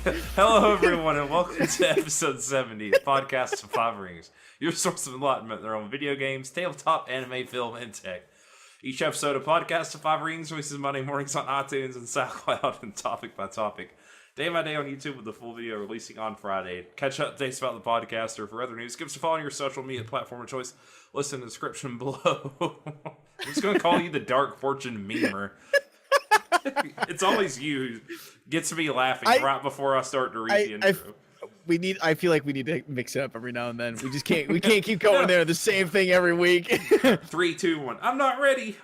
Hello, everyone, and welcome to episode 70 of Podcast of Five Rings, your source of enlightenment on video games, tabletop, anime, film, and tech. Each episode of Podcast of Five Rings releases Monday mornings on iTunes and SoundCloud and topic by topic. Day by day on YouTube with the full video releasing on Friday. Catch updates about the podcast or for other news. Give us a follow on your social media platform of choice. Listen in the description below. I'm just going to call you the Dark Fortune Memer. It's always you who gets me laughing right before I start to read the intro. I feel like we need to mix it up every now and then. We just can't. We can't keep going there the same thing every week. 3, 2, 1. I'm not ready.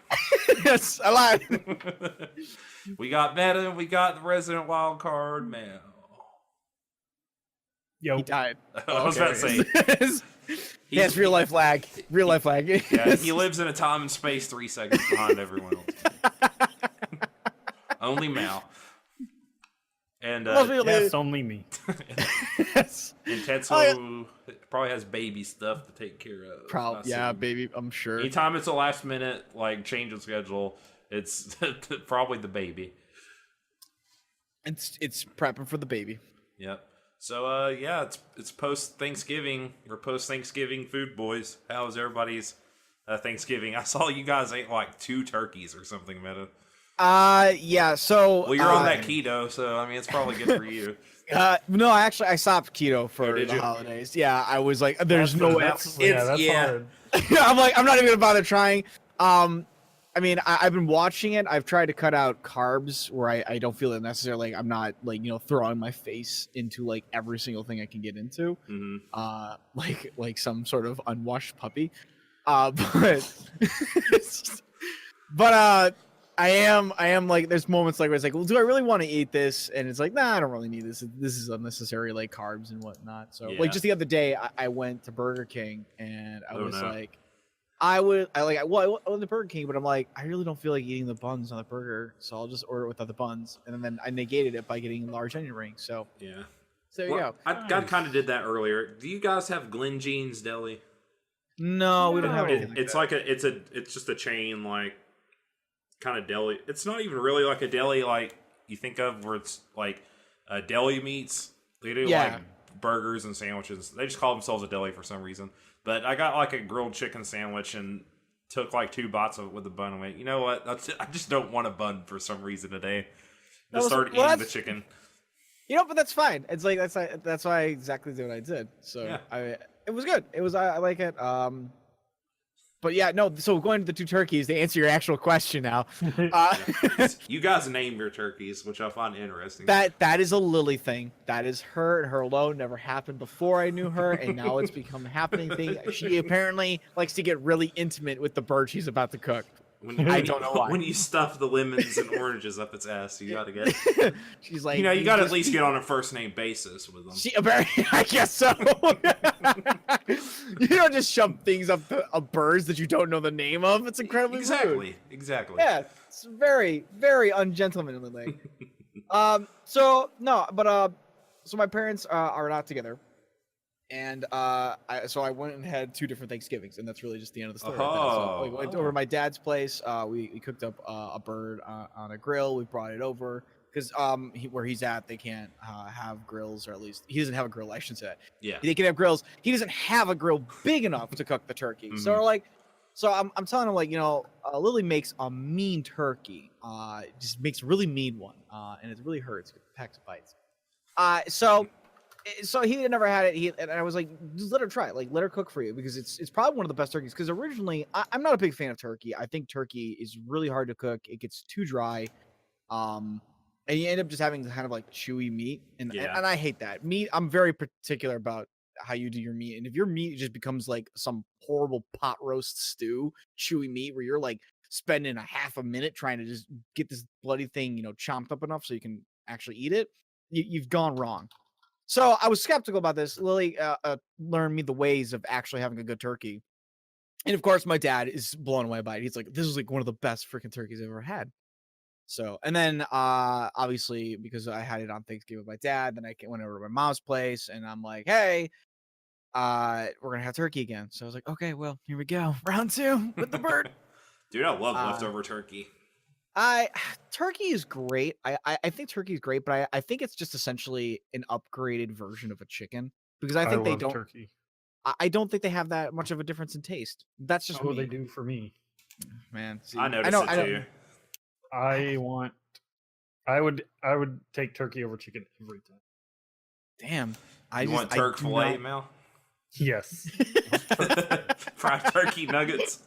Yes, I lied. We got Meta. We got the Resident Wild Card Mao. Yo, he died. I was about to say. Yes, real life lag. Real life lag. Yeah, he lives in a time and space 3 seconds behind everyone else. Only Mao. And yes, only me. Yes. And Tetsuo probably has baby stuff to take care of. Probably, yeah, baby. I'm sure. Anytime it's a last minute like change of schedule, it's probably the baby. It's prepping for the baby. Yep. So yeah, it's post Thanksgiving. We're post Thanksgiving food boys. How was everybody's Thanksgiving? I saw you guys ate like 2 turkeys or something, Meta. Yeah, so well, you're on that keto, so I mean it's probably good for you. No, I stopped keto for the holidays. Yeah, I was like, there's no way. That's hard. I'm like, I'm not even gonna bother trying. I mean, I've been watching it. I've tried to cut out carbs where I don't feel it necessarily. Like, I'm not like, throwing my face into like every single thing I can get into. Mm-hmm. Like some sort of unwashed puppy. But I am like, there's moments like where it's like, well, do I really want to eat this? And it's like, nah, I don't really need this. This is unnecessary, like carbs and whatnot. So like just the other day, I went to Burger King and I went to Burger King, but I'm like, I really don't feel like eating the buns on the burger, so I'll just order it without the buns. And then I negated it by getting large onion rings. So yeah, so there you go. I kind of did that earlier. Do you guys have Glen Jean's Deli? No, we don't have anything. It's like it's just a chain like kind of deli. It's not even really like a deli like you think of where it's like deli meats. They do like burgers and sandwiches. They just call themselves a deli for some reason. But I got like a grilled chicken sandwich and took like 2 bites of it with a bun and went, you know what? I just don't want a bun for some reason today. Just started eating the chicken. But that's fine. It's like that's why I exactly did what I did. So yeah. It was good. It was I like it. But yeah, no. So going to the 2 turkeys to answer your actual question now. You guys name your turkeys, which I find interesting. That is a Lily thing. That is her and her alone. Never happened before I knew her, and now it's become a happening thing. She apparently likes to get really intimate with the bird she's about to cook. I don't know why. When you stuff the lemons and oranges up its ass, you gotta get. She's like, you gotta at least get on a first name basis with them. Apparently, I guess so. You don't just shove things up birds that you don't know the name of. It's incredibly rude. Exactly. Yeah, it's very, very ungentlemanly. So my parents are not together. And so I went and had 2 different Thanksgivings, and that's really just the end of the story. So we went over to my dad's place. We cooked up a bird on a grill. We brought it over because where he's at, they can't have grills, or at least he doesn't have a grill. I should say. Yeah. They can have grills. He doesn't have a grill big enough to cook the turkey. Mm-hmm. So we're like, I'm telling him like, Lily makes a mean turkey. Just makes a really mean one, and it really hurts. It packs of bites. So he had never had it. And I was like, just let her try it. Like, let her cook for you, because it's probably one of the best turkeys. Because originally, I'm not a big fan of turkey. I think turkey is really hard to cook. It gets too dry, and you end up just having kind of like chewy meat. And I hate that meat. I'm very particular about how you do your meat. And if your meat just becomes like some horrible pot roast stew, chewy meat, where you're like spending a half a minute trying to just get this bloody thing, chomped up enough so you can actually eat it, you've gone wrong. So I was skeptical about this. Lily learned me the ways of actually having a good turkey. And of course, my dad is blown away by it. He's like, this is like one of the best freaking turkeys I've ever had. So, and then obviously, because I had it on Thanksgiving with my dad, then I went over to my mom's place and I'm like, hey, we're going to have turkey again. So I was like, okay, well, here we go. Round 2 with the bird. Dude, I love leftover turkey. Turkey is great. I think turkey is great, but I think it's just essentially an upgraded version of a chicken because I think they love don't. turkey. I don't think they have that much of a difference in taste. That's just Oh, me. they do for me. Man. See, I noticed it too. I would take turkey over chicken every time. Damn. You want Turk filet, Mel? Yes. Fried turkey nuggets.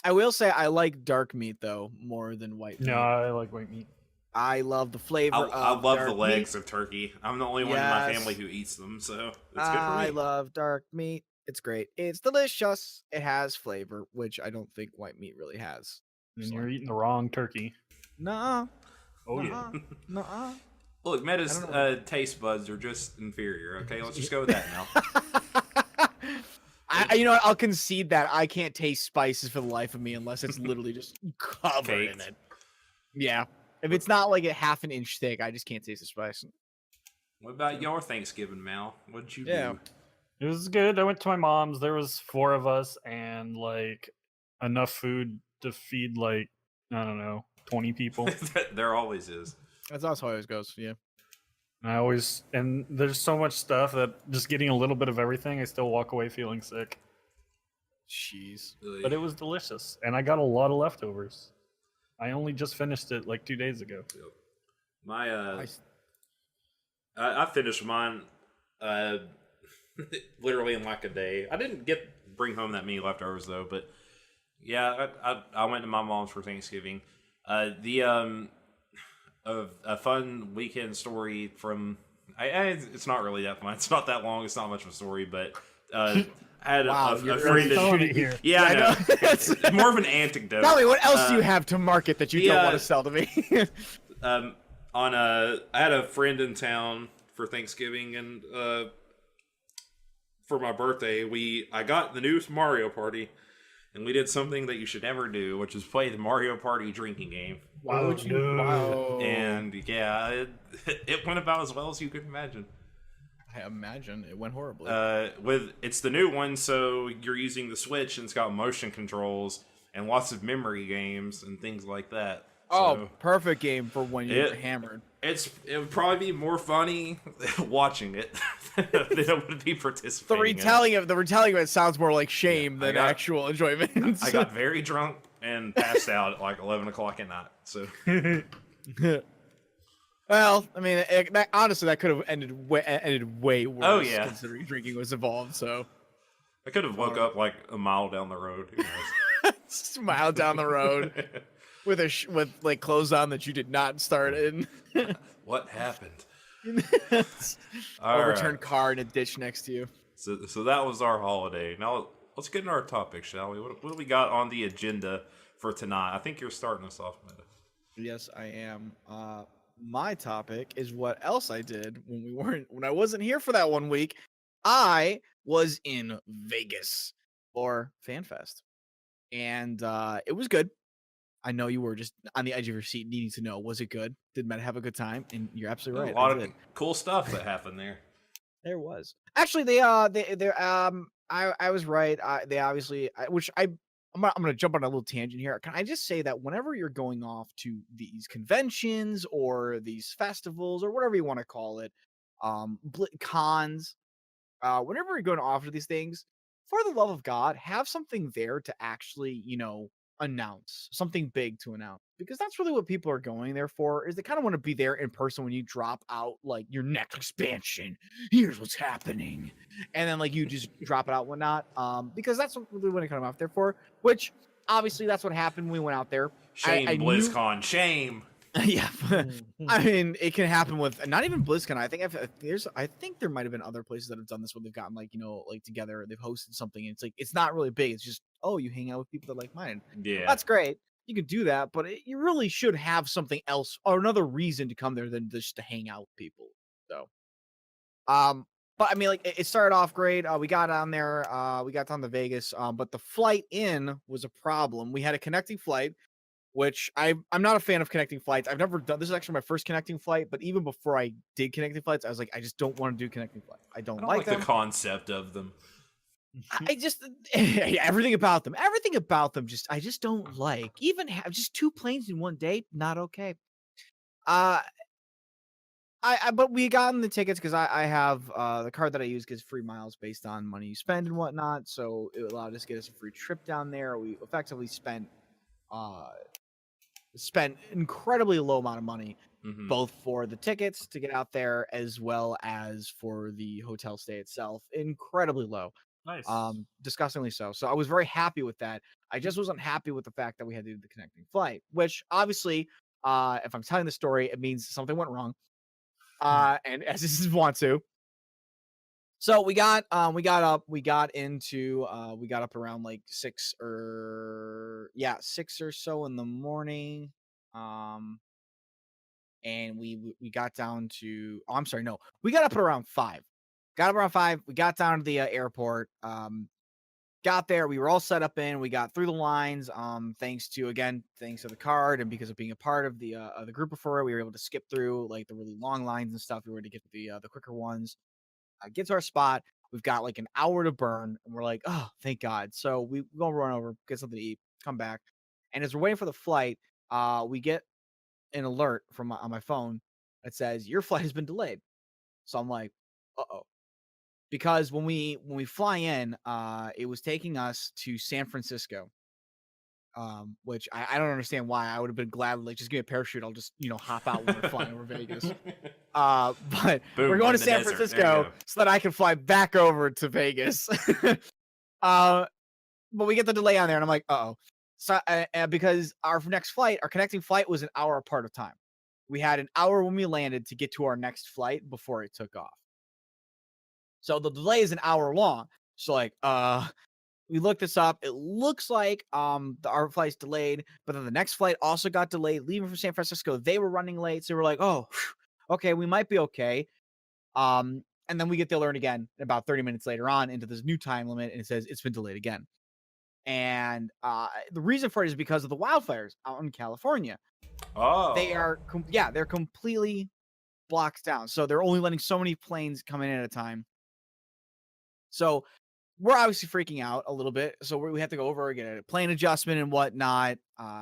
I will say I like dark meat though more than white meat. No, I like white meat. I love the flavor. I love the legs meat. of turkey. I'm the only one in my family who eats them, so it's good for me. I love dark meat. It's great. It's delicious. It has flavor, which I don't think white meat really has. And you're eating the wrong turkey. Nuh-uh. Oh yeah. Nuh-uh. Look, Meta's taste buds are just inferior. Okay, let's just go with that now. You know what? I'll concede that I can't taste spices for the life of me unless it's literally just covered in it. Yeah. If it's not like a half an inch thick, I just can't taste the spice. What about your Thanksgiving, Mal? What did you do? It was good. I went to my mom's. There was 4 of us and like enough food to feed like, I don't know, 20 people. There always is. That's how it always goes. Yeah. And there's so much stuff that just getting a little bit of everything, I still walk away feeling sick. Jeez. But it was delicious. And I got a lot of leftovers. I only just finished it like 2 days ago. Yep. My I finished mine literally in like a day. I didn't bring home that many leftovers though, but yeah, I went to my mom's for Thanksgiving. A fun weekend story from it's not really that fun. It's not that long. It's not much of a story, but I had a friend here. Yeah, I know. It's more of an anecdote. Tell me, what else do you have to market that you don't want to sell to me? I had a friend in town for Thanksgiving, and for my birthday, I got the new Mario Party, and we did something that you should never do, which is play the Mario Party drinking game. Why would you? Wow. And yeah, it went about as well as you could imagine. I imagine it went horribly. It's the new one, so you're using the Switch, and it's got motion controls and lots of memory games and things like that. So, perfect game for when you're hammered. It would probably be more funny watching it than it would be participating. The retelling of it sounds more like shame than actual enjoyment. I got very drunk and passed out at like 11 o'clock at night. So, well, I mean, honestly, that could have ended way worse. Oh yeah, considering drinking was involved. So I could have woke up like a mile down the road. Who knows? Just a mile down the road. With like clothes on that you did not start in. What happened? Overturned car in a ditch next to you. So that was our holiday. Now let's get into our topic, shall we? What do we got on the agenda for tonight? I think you're starting us off, Meta. Yes, I am. My topic is what else I did when I wasn't here for that 1 week. I was in Vegas for FanFest, and it was good. I know you were just on the edge of your seat needing to know, was it good? Did Matt have a good time? And you're absolutely right. A lot of cool stuff that happened there. There was. Actually, I was right. They obviously, I'm going to jump on a little tangent here. Can I just say that whenever you're going off to these conventions or these festivals or whatever you want to call it, cons, whenever you're going off to these things, for the love of God, have something there to actually, announce something big to announce, because that's really what people are going there for, is they kind of want to be there in person when you drop out like your next expansion, here's what's happening, and then like you just drop it out and whatnot, because that's really what I kind of out there for, which obviously that's what happened when we went out there. Shame, BlizzCon, shame. Yeah, I mean, it can happen with not even BlizzCon. I think there might have been other places that have done this where they've gotten like together, they've hosted something, and it's like it's not really big. It's just you hang out with people that like mine. Yeah, that's great. You could do that, but you really should have something else or another reason to come there than just to hang out with people. So, but I mean, like it started off great. We got on there. We got down to Vegas. But the flight in was a problem. We had a connecting flight, which I'm not a fan of connecting flights. I've never done this. Is actually my first connecting flight, but even before I did connecting flights, I was like, I just don't want to do connecting flights. I don't like them. The concept of them. I just everything about them, just I just don't like. Even have just 2 planes in one day, not okay. Uh, but we gotten the tickets because I have the card that I use gives free miles based on money you spend and whatnot. So it allowed us to get us a free trip down there. We effectively uh spent incredibly low amount of money, both for the tickets to get out there as well as for the hotel stay itself. Incredibly low. Nice. Disgustingly so. So I was very happy with that. I just wasn't happy with the fact that we had to do the connecting flight, which obviously, if I'm telling the story, it means something went wrong. And as this is want to. So we got up around like 6 or so in the morning. And we got down to, oh, I'm sorry, no, we got up at around 5. We got down to the airport. Got there, we were all set up we got through the lines. Thanks to the card, and because of being a part of the group before, we were able to skip through like the really long lines and stuff. We were to get to the quicker ones. Get to our spot. We've got like an hour to burn, and we're like, oh, thank God. So we go run over, get something to eat, come back, and as we're waiting for the flight, we get an alert on my phone that says your flight has been delayed. So I'm like, uh-oh. Because when we fly in, it was taking us to San Francisco, which I don't understand why. I would have been glad, like, just give me a parachute. I'll just hop out when we're flying over Vegas. But Boom, we're going to San desert. Francisco so that I can fly back over to Vegas. But we get the delay on there, and I'm like, uh-oh. So because our next flight, our connecting flight, was an hour apart of time. We had an hour when we landed to get to our next flight before it took off. So the delay is an hour long. So like, we looked this up. It looks like our flight's delayed, but then the next flight also got delayed, leaving from San Francisco. They were running late, so we're like, oh, okay, we might be okay. And then we get the alert again about 30 minutes later on into this new time limit, and it says it's been delayed again. And the reason for it is because of the wildfires out in California. Oh, they're completely blocked down, so they're only letting so many planes come in at a time. So we're obviously freaking out a little bit. So we have to go over, get a plane adjustment and whatnot.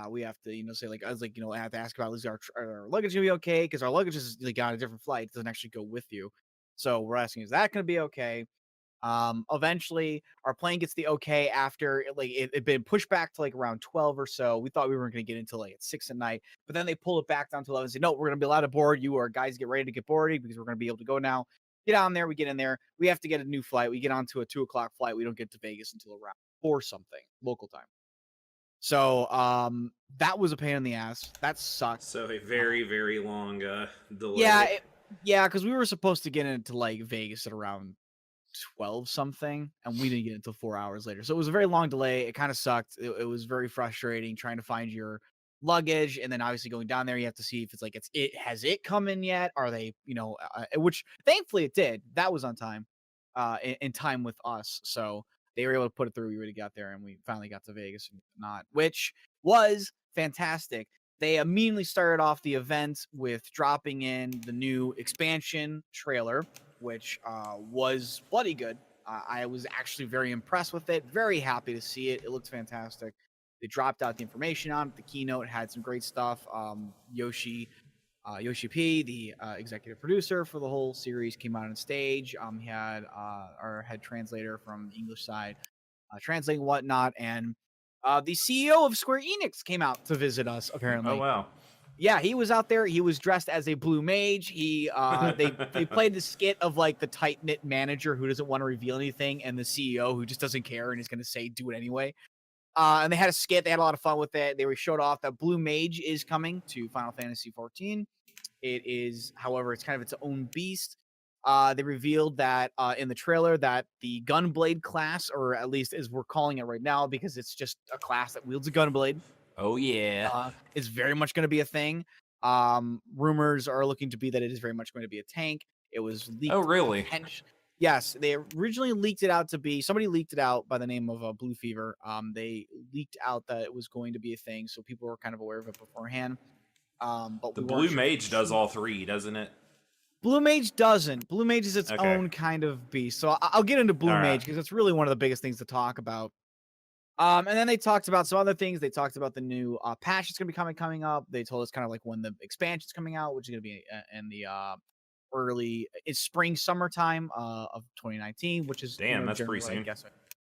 We have to, say, like, I was like, I have to ask about, is our luggage gonna be okay? Because our luggage is like on a different flight. It doesn't actually go with you. So we're asking, is that gonna be okay? Eventually our plane gets the okay after it had been pushed back to like around 12 or so. We thought we weren't going to get into like at 6 at night, but then they pull it back down to 11 and say, no, we're going to be allowed to board. You or guys get ready to get boarded because we're going to be able to go now. Get on there. We get in there. We have to get a new flight. We get onto a 2:00 flight. We don't get to Vegas until around 4 something local time. So that was a pain in the ass. That sucked. So a very, very long delay. Yeah, because we were supposed to get into like Vegas at around 12 something, and we didn't get it until 4 hours later. So it was a very long delay. It kind of sucked. It was very frustrating trying to find your luggage, and then obviously going down there, you have to see if it's like has it come in yet? Are they, which thankfully it did. That was on time, in time with us. So they were able to put it through. We already got there, and we finally got to Vegas and not, which was fantastic. They immediately started off the event with dropping in the new expansion trailer, which was bloody good. I was actually very impressed with it. Very happy to see it. It looked fantastic. They dropped out the information on it. The keynote had some great stuff. Yoshi P, the executive producer for the whole series, came out on stage. He had our head translator from the English side translating whatnot, and the CEO of Square Enix came out to visit us, apparently. Oh, wow. Yeah, he was out there. He was dressed as a blue mage. They played the skit of like the tight-knit manager who doesn't want to reveal anything, and the CEO who just doesn't care and is going to say do it anyway. And they had a skit. They had a lot of fun with it. They showed off that Blue Mage is coming to Final Fantasy XIV. It is, however, it's kind of its own beast. They revealed that in the trailer that the Gunblade class, or at least as we're calling it right now, because it's just a class that wields a Gunblade. Oh, yeah. Is very much going to be a thing. Rumors are looking to be that it is very much going to be a tank. It was leaked. Oh, really? Yes, they originally leaked it out to be, somebody leaked it out by the name of Blue Fever. They leaked out that it was going to be a thing, so people were kind of aware of it beforehand. But the Blue Mage does all three, doesn't it? Blue Mage doesn't. Blue Mage is its Okay. own kind of beast. So I'll get into Blue All right. Mage because it's really one of the biggest things to talk about. And then they talked about some other things. They talked about the new patch that's going to be coming up. They told us kind of like when the expansion's coming out, which is going to be in the it's spring summertime of 2019, which is Damn, that's generally pretty what I soon. guess.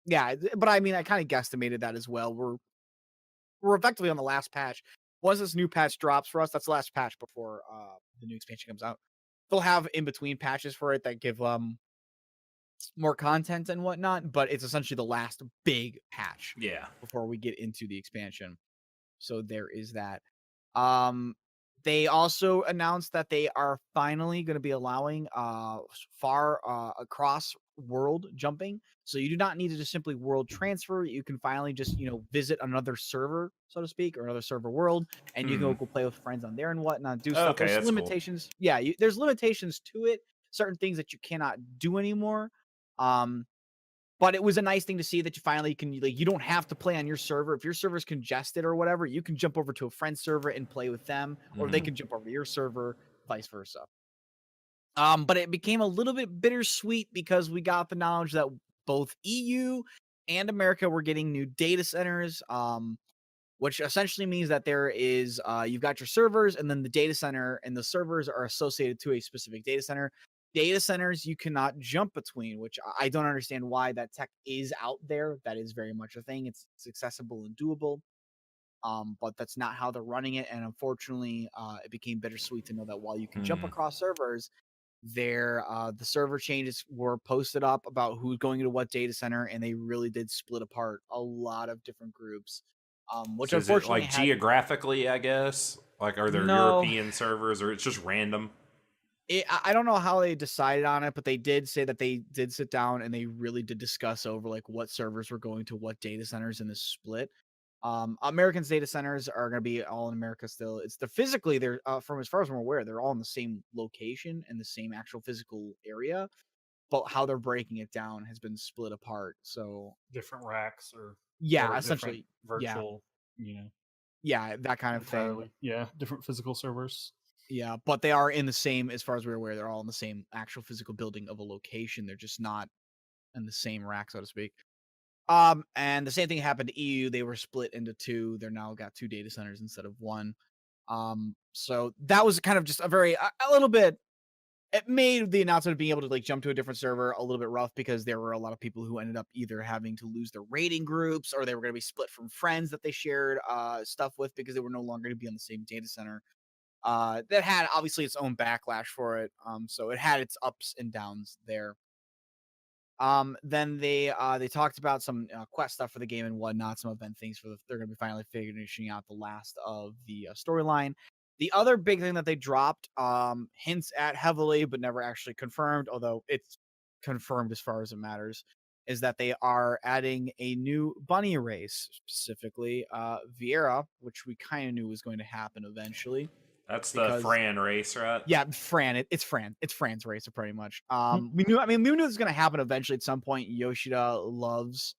Yeah, but I mean, I kind of guesstimated that as well. We're effectively on the last patch. Once this new patch drops for us, that's the last patch before the new expansion comes out. They'll have in between patches for it that give more content and whatnot, but it's essentially the last big patch Yeah. before we get into the expansion. So there is that. They also announced that they are finally going to be allowing far across world jumping. So you do not need to just simply world transfer. You can finally just visit another server, so to speak, or another server world, and you can go play with friends on there and whatnot. Do stuff. Okay, There's that's cool. limitations. Yeah, there's limitations to it. Certain things that you cannot do anymore. But it was a nice thing to see that you finally can, you don't have to play on your server. If your server's congested or whatever, you can jump over to a friend's server and play with them, or they can jump over to your server, vice versa. But it became a little bit bittersweet because we got the knowledge that both EU and America were getting new data centers, which essentially means that there is, you've got your servers and then the data center, and the servers are associated to a specific data center. Data centers you cannot jump between, which I don't understand why that tech is out there. That is very much a thing. It's accessible and doable. But that's not how they're running it. And unfortunately, it became bittersweet to know that while you can jump across servers, the server changes were posted up about who's going to what data center, and they really did split apart a lot of different groups. Which So is it unfortunately like geographically, I guess? Like, are there No. European servers, or it's just random? I don't know how they decided on it, but they did say that they did sit down and they really did discuss over like what servers were going to what data centers in this split. Americans data centers are going to be all in America still. It's physically they're from as far as I'm aware, they're all in the same location and the same actual physical area, but how they're breaking it down has been split apart. So different racks or yeah, or essentially, different virtual, yeah, that kind of thing. entirely, different physical servers. Yeah, but they are in the same, as far as we're aware, they're all in the same actual physical building of a location. They're just not in the same rack, so to speak. And the same thing happened to EU. They were split into two. They're now got two data centers instead of one. So that was kind of just a little bit. It made the announcement of being able to like jump to a different server a little bit rough because there were a lot of people who ended up either having to lose their raiding groups, or they were going to be split from friends that they shared stuff with because they were no longer going to be on the same data center. That had obviously its own backlash for it. So it had its ups and downs there. Then they talked about some quest stuff for the game and whatnot, some event things they're going to be finally finishing out the last of the storyline. The other big thing that they dropped hints at heavily, but never actually confirmed, although it's confirmed as far as it matters, is that they are adding a new bunny race, specifically Vieira, which we kind of knew was going to happen eventually. That's the Fran race, right? Yeah, Fran. It's Fran. It's Fran's race, pretty much. We knew it was gonna happen eventually at some point. Yoshida loves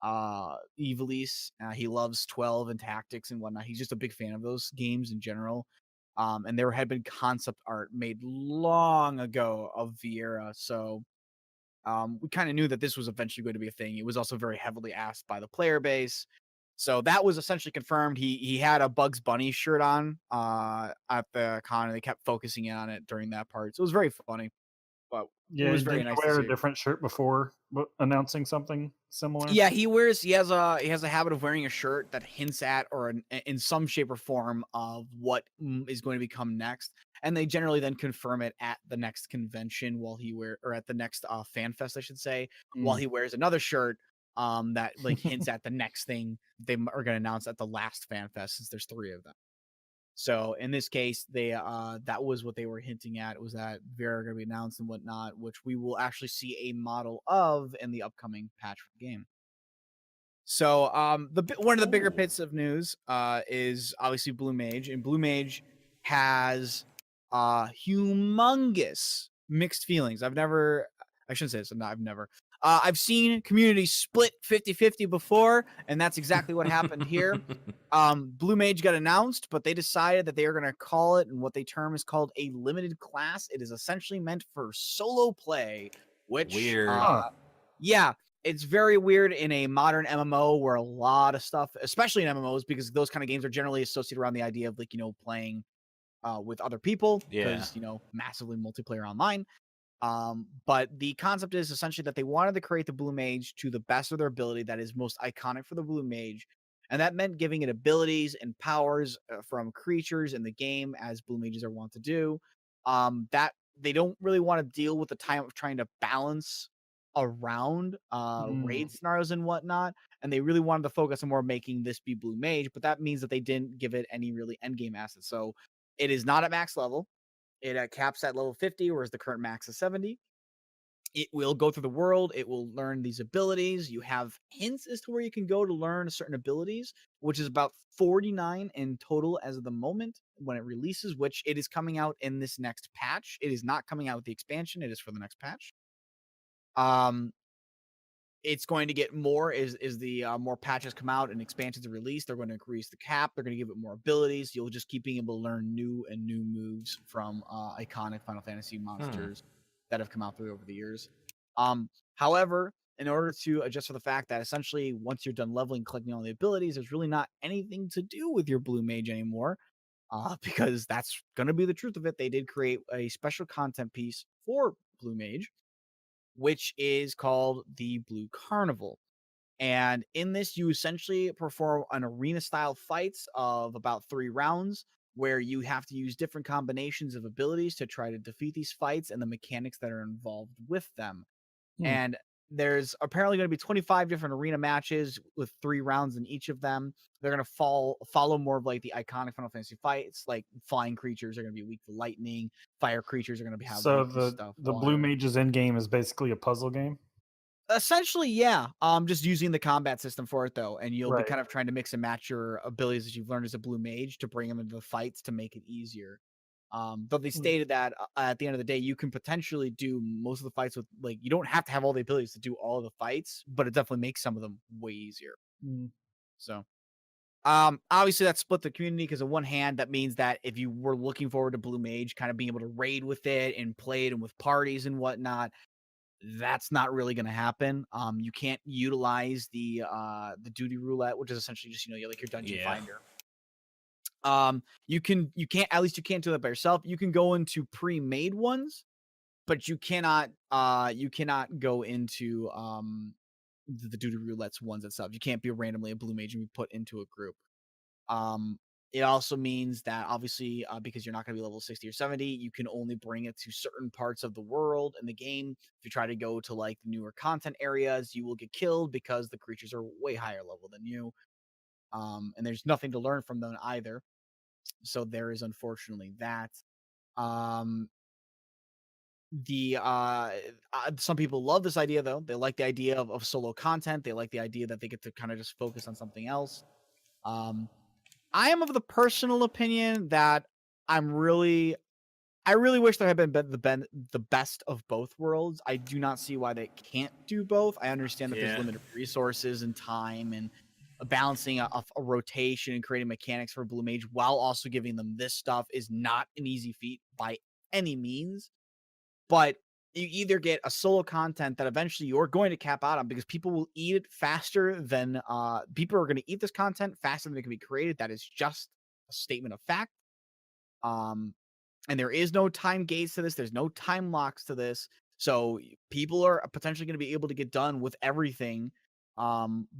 Evilise. He loves 12 and tactics and whatnot. He's just a big fan of those games in general. And there had been concept art made long ago of Vieira, so we kind of knew that this was eventually going to be a thing. It was also very heavily asked by the player base. So that was essentially confirmed. He had a Bugs Bunny shirt on at the con, and they kept focusing in on it during that part. So it was very funny. But it was very nice to wear see. a different shirt before announcing something similar. Yeah, he has a habit of wearing a shirt that hints at or in some shape or form of what is going to become next, and they generally then confirm it at the next convention or at the next fan fest, I should say, while he wears another shirt that like hints at the next thing they are going to announce at the last fan fest, since there's 3 of them. So in this case, they that was what they were hinting at, was that Vera are going to be announced and whatnot, which we will actually see a model of in the upcoming patch for the game. So one of the bigger bits of news is obviously Blue Mage, and Blue Mage has humongous mixed feelings. I shouldn't say this. I've never. I've seen communities split 50-50 before, and that's exactly what happened here. Blue Mage got announced, but they decided that they are going to call it, and what they term is called a limited class. It is essentially meant for solo play, which Weird. yeah, it's very weird in a modern MMO where a lot of stuff, especially in MMOs, because those kind of games are generally associated around the idea of, like, playing with other people, Yeah. because massively multiplayer online. But the concept is essentially that they wanted to create the Blue Mage to the best of their ability that is most iconic for the Blue Mage. And that meant giving it abilities and powers from creatures in the game, as Blue Mages are wont to do. That they don't really want to deal with the time of trying to balance around raid scenarios and whatnot. And they really wanted to focus on more making this be Blue Mage, but that means that they didn't give it any really endgame assets. So it is not at max level. It caps at level 50, whereas the current max is 70. It will go through the world. It will learn these abilities. You have hints as to where you can go to learn certain abilities, which is about 49 in total as of the moment when it releases, which it is coming out in this next patch. It is not coming out with the expansion. It is for the next patch. It's going to get more as the more patches come out and expansions are released. They're going to increase the cap. They're going to give it more abilities. You'll just keep being able to learn new moves from iconic Final Fantasy monsters that have come out through over the years. However, in order to adjust for the fact that essentially once you're done leveling, collecting all the abilities, there's really not anything to do with your Blue Mage anymore, because that's going to be the truth of it. They did create a special content piece for Blue Mage, which is called the Blue Carnival. And in this, you essentially perform an arena style fights of about 3 rounds where you have to use different combinations of abilities to try to defeat these fights and the mechanics that are involved with them. And there's apparently going to be 25 different arena matches with 3 rounds in each of them. They're going to follow more of like the iconic Final Fantasy fights. Like flying creatures are going to be weak to lightning. Fire creatures are going to have so weak to stuff. the Blue Mage's end game is basically a puzzle game. Essentially, yeah. Just using the combat system for it though, and you'll be Right. kind of trying to mix and match your abilities that you've learned as a Blue Mage to bring them into the fights to make it easier. Though they stated that at the end of the day, you can potentially do most of the fights with, like, you don't have to have all the abilities to do all of the fights, but it definitely makes some of them way easier. So, obviously that split the community because on one hand, that means that if you were looking forward to Blue Mage, kind of being able to raid with it and play it and with parties and whatnot, that's not really going to happen. You can't utilize the duty roulette, which is essentially just like your dungeon finder. You can't, at least you can't do that by yourself. You can go into pre-made ones, but you cannot go into the duty roulettes ones itself. You can't be randomly a Blue Mage and be put into a group. It also means that obviously, because you're not going to be level 60 or 70, you can only bring it to certain parts of the world in the game. If you try to go to like the newer content areas, you will get killed because the creatures are way higher level than you. And there's nothing to learn from them either. So there is unfortunately that. Some people love this idea though. They like the idea of solo content. They like the idea that they get to kind of just focus on something else. I am of the personal opinion that I really wish there had been the best of both worlds. I do not see why they can't do both. I understand that there's limited resources and time and balancing a rotation and creating mechanics for Blue Mage while also giving them this stuff is not an easy feat by any means. But you either get a solo content that eventually you're going to cap out on because people will eat it faster than people are going to eat this content faster than it can be created. That is just a statement of fact. And there is no time gates to this. There's no time locks to this. So people are potentially going to be able to get done with everything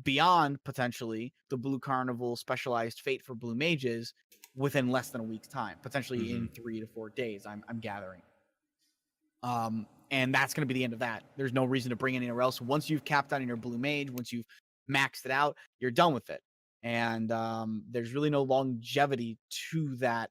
beyond potentially the Blue Carnival specialized fate for Blue Mages within less than a week's time, potentially in 3 to 4 days, I'm gathering. And that's going to be the end of that. There's no reason to bring it anywhere else. Once you've capped out on your Blue Mage, once you've maxed it out, you're done with it. And there's really no longevity to that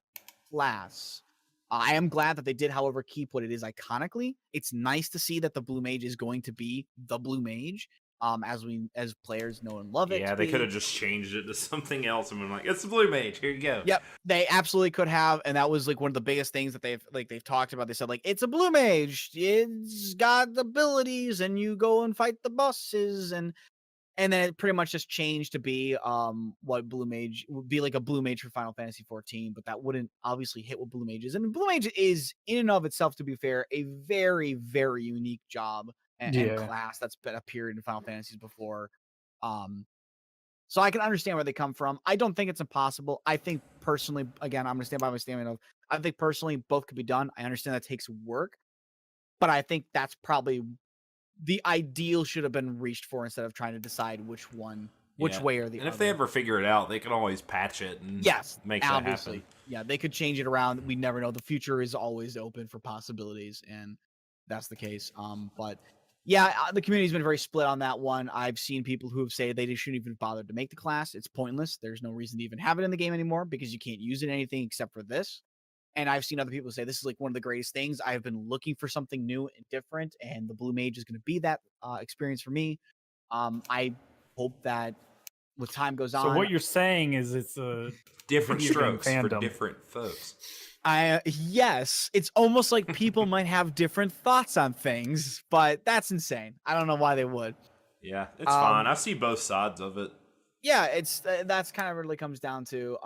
class. I am glad that they did, however, keep what it is iconically. It's nice to see that the Blue Mage is going to be the Blue Mage. as players know and love it. Yeah, to they be. could have just changed it to something else and been like, "It's the Blue Mage. Here you go." Yep, they absolutely could have, and that was like one of the biggest things that they've talked about. They said like it's a blue mage, it's got abilities, and you go and fight the bosses, and then it pretty much just changed to be what blue mage would be, like a blue mage for Final Fantasy 14, but that wouldn't obviously hit what blue mage is. And blue mage is in and of itself, to be fair, a very very unique job and class that's been appeared in Final Fantasies before. So I can understand where they come from. I don't think it's impossible. I think personally, again, I'm going to stand by my statement of I think personally both could be done. I understand that takes work, but I think that's probably the ideal should have been reached for instead of trying to decide which way or the other. And if they ever figure it out, they can always patch it and make that happen. Yeah, they could change it around. We never know. The future is always open for possibilities, and that's the case. But yeah, the community's been very split on that one. I've seen people who have said they shouldn't even bother to make the class. It's pointless. There's no reason to even have it in the game anymore because you can't use it in anything except for this. And I've seen other people say this is like one of the greatest things. I've been looking for something new and different, and the Blue Mage is going to be that experience for me. I hope that with time goes on. So what you're saying is it's a different strokes for different folks. Yes, it's almost like people might have different thoughts on things, but that's insane. I don't know why they would. Yeah, it's fine. I see both sides of it. Yeah, it's that's kind of really comes down to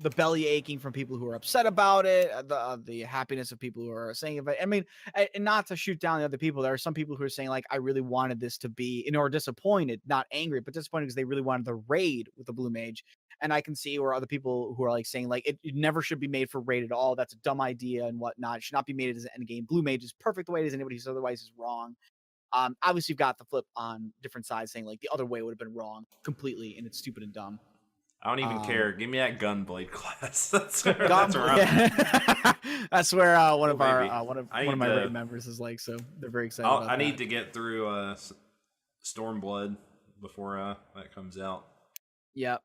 the belly aching from people who are upset about it, the happiness of people who are saying it. I mean, and not to shoot down the other people, there are some people who are saying like, I really wanted this to be, or disappointed, not angry, but disappointed because they really wanted the raid with the Blue Mage. And I can see where other people who are like saying like it never should be made for raid at all. That's a dumb idea and whatnot. It should not be made as an end game. Blue Mage is perfect the way it is. Anybody who says otherwise is wrong. Obviously you've got the flip on different sides saying like the other way would have been wrong completely and it's stupid and dumb. I don't even care. Give me that Gunblade class. That's where that's where one of my raid members is like, so they're very excited about that. I need to get through Stormblood before that comes out. Yep.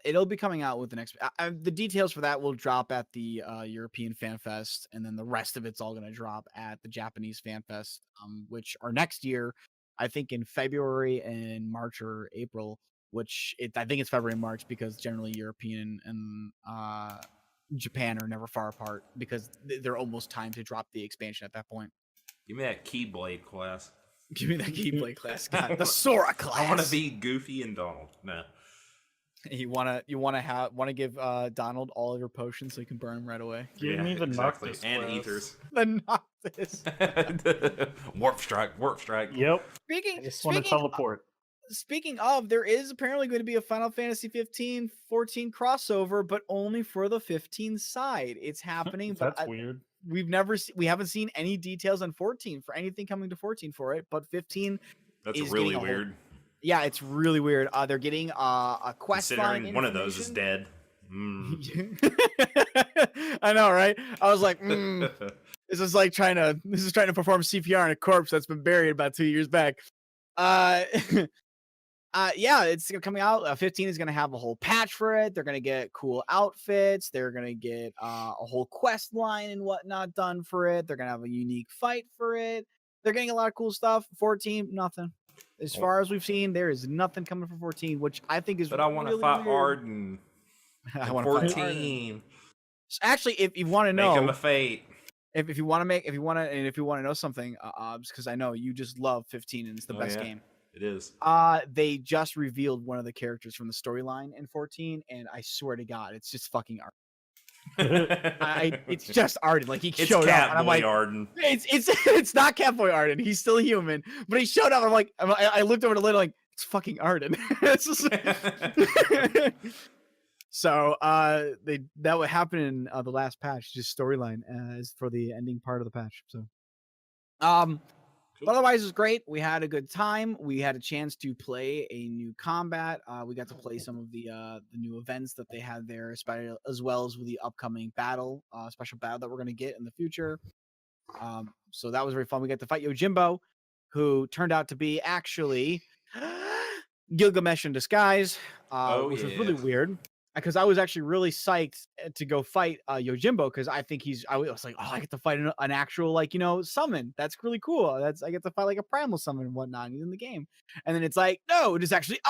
It'll be coming out with the next. The details for that will drop at the European Fan Fest, and then the rest of it's all going to drop at the Japanese Fan Fest, which are next year, I think in February and March or April. I think it's February and March because generally European and Japan are never far apart because they're almost timed to drop the expansion at that point. Give me that Keyblade class. Give me that Keyblade class. God, the Sora class. I want to be Goofy and Donald. No. You wanna give Donald all of your potions so you can burn them right away. Give me the Noctis and Ethers. The Noctis. Warp strike. Yep. I just want to teleport. Speaking of, there is apparently going to be a Final Fantasy 15-14 crossover, but only for the 15 side. It's happening. That's weird. We haven't seen any details on 14 for anything coming to 14 for it, but 15. That's really weird. Yeah, it's really weird. They're getting a quest line. Considering one of those is dead. I know, right? I was like, this is trying to perform CPR on a corpse that's been buried about 2 years back. Yeah, it's coming out. 15 is going to have a whole patch for it. They're going to get cool outfits. They're going to get a whole quest line and whatnot done for it. They're going to have a unique fight for it. They're getting a lot of cool stuff. 14, nothing. As far as we've seen, there is nothing coming for 14, which I think is. But I want to fight Arden. I want to fight 14. Actually, if you want to know, make him a fate. If you want to know something, because I know you just love 15 and it's the best game. It is. They just revealed one of the characters from the storyline in 14, and I swear to God, it's just fucking Arden. It's just Arden. Like he showed up, and I'm like, Arden. It's not Catboy Arden. He's still human, but he showed up. I'm like, I looked over the lid, like it's fucking Arden. So that would happen in the last patch, just storyline is for the ending part of the patch. So, but otherwise, it was great. We had a good time. We had a chance to play a new combat. We got to play some of the new events that they had there, as well as with the upcoming battle, special battle that we're going to get in the future. So that was very fun. We got to fight Yojimbo, who turned out to be actually Gilgamesh in disguise, which was really weird. because I was actually really psyched to go fight Yojimbo because I think I was like, oh, I get to fight an actual like summon. That's really cool. I get to fight like a primal summon and whatnot in the game. And then it's like, no, it is actually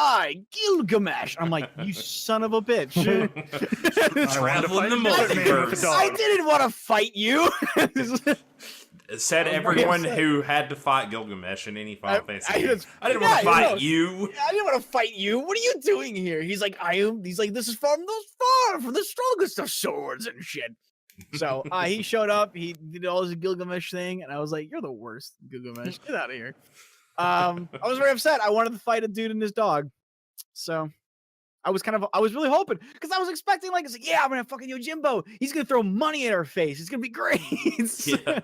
Gilgamesh. I'm like, you son of a bitch. Traveling the I wanted to fight you, multiverse. dog. I didn't want to fight you. It said I'm everyone upset. who had to fight Gilgamesh in any Final Fantasy game. just- I didn't yeah, want to you fight know. you. I didn't want to fight you. What are you doing here? He's like, He's like, this is from the strongest of swords and shit. So he showed up. He did all his Gilgamesh thing, and I was like, you're the worst, Gilgamesh. Get out of here. I was very upset. I wanted to fight a dude and his dog. So I was really hoping because I was expecting like, yeah, I'm gonna fucking Yojimbo. He's gonna throw money at our face. It's gonna be great. Yeah.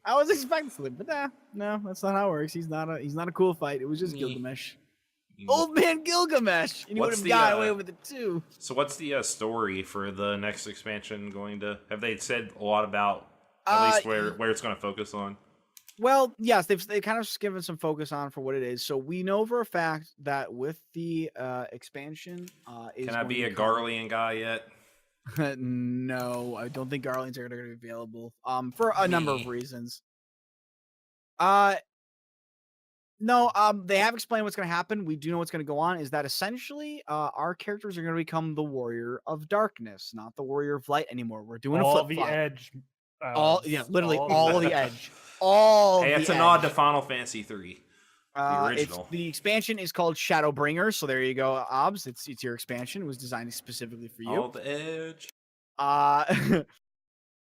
I was expecting something, but no, that's not how it works. He's not a cool fight. It was just Me. Gilgamesh. Old man Gilgamesh, and he would What's have the, got away with it too. So what's the story for the next expansion going to? Have they said a lot about at least where it's going to focus on? Well, yes, they kind of given some focus on for what it is. So we know for a fact that with the expansion, Can I be a Garlean guy yet? No, I don't think Garleans are going to be available. For a number of reasons. No, they have explained what's going to happen. We do know what's going to go on. Is that essentially, our characters are going to become the Warrior of Darkness, not the Warrior of Light anymore. We're doing a all flip the flop. edge. Literally all all the edge. All. Hey, the it's a edge. nod to Final Fantasy 3. Original. The expansion is called Shadowbringer, so there you go, Obs. It's your expansion. It was designed specifically for you. All the edge.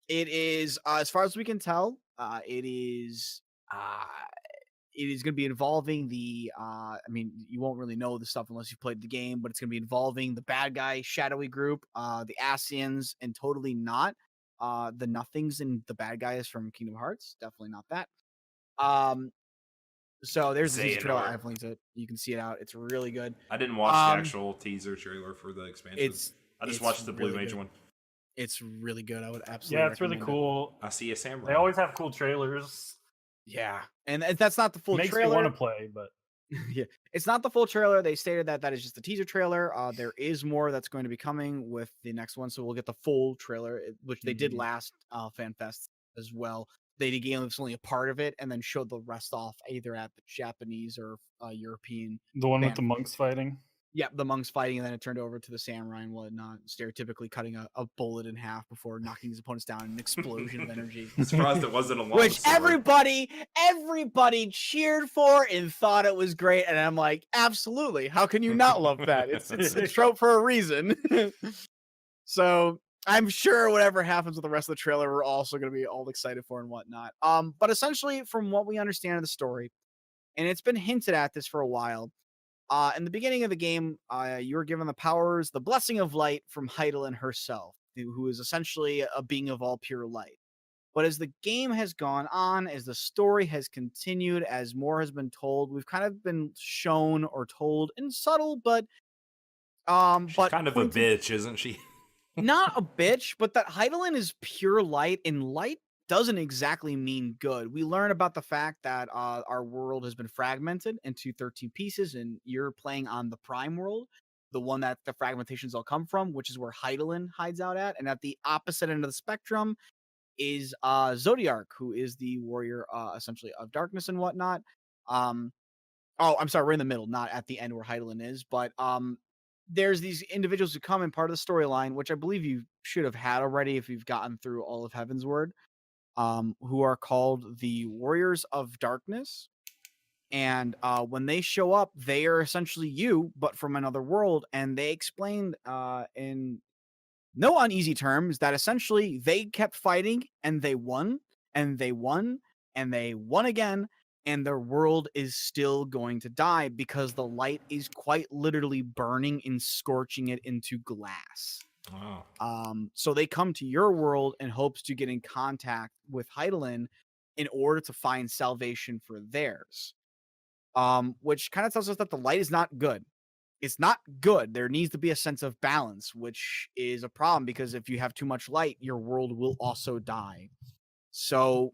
It is as far as we can tell. It is going to be involving the. I mean, you won't really know the stuff unless you played the game, but it's going to be involving the bad guy shadowy group, the Asians, and totally not the Nothings and the bad guys from Kingdom Hearts. Definitely not that. So there's the teaser trailer. I've linked it. You can see it out. It's really good. I didn't watch the actual teaser trailer for the expansion. I just watched the Blue really Mage good. one. It's really good. I would absolutely. Yeah, it's really recommend it. cool. I see a samurai. They always have cool trailers. Yeah, and that's not the full Makes trailer. me want to play, but Yeah, it's not the full trailer. They stated that is just a teaser trailer. There is more that's going to be coming with the next one, so we'll get the full trailer, which they did last FanFest as well. They gave us only a part of it and then showed the rest off either at the Japanese or European. the one with the monks fighting. Yeah, the monks fighting, and then it turned over to the samurai and whatnot, stereotypically cutting a bullet in half before knocking his opponents down in an explosion of energy. I'm surprised it wasn't a long Which sword. everybody cheered for and thought it was great, and I'm like, absolutely. How can you not love that? It's a trope for a reason. So I'm sure whatever happens with the rest of the trailer, we're also going to be all excited for and whatnot. But essentially, from what we understand of the story, and it's been hinted at this for a while. In the beginning of the game, you were given the blessing of light from Heidelin herself, who is essentially a being of all pure light. But as the game has gone on, as the story has continued, as more has been told, we've kind of been shown or told in subtle, but She's kind of a bitch, isn't she? not a bitch, but that Heidelin is pure light, and light doesn't exactly mean good. We learn about the fact that our world has been fragmented into 13 pieces, and you're playing on the Prime world, the one that the fragmentations all come from, which is where Heidelin hides out at. And at the opposite end of the spectrum is Zodiark, who is the warrior, essentially, of darkness and whatnot. I'm sorry, we're in the middle, not at the end where Heidelin is, but there's these individuals who come in part of the storyline, which I believe you should have had already if you've gotten through all of Heaven's Word. Who are called the Warriors of Darkness. And when they show up, they are essentially you, but from another world. And they explained in no uneasy terms that essentially they kept fighting and they won and they won and they won again. And their world is still going to die because the light is quite literally burning and scorching it into glass. Wow. So they come to your world in hopes to get in contact with Heidelin in order to find salvation for theirs. Which kind of tells us that the light is not good. It's not good. There needs to be a sense of balance, which is a problem because if you have too much light, your world will also die. So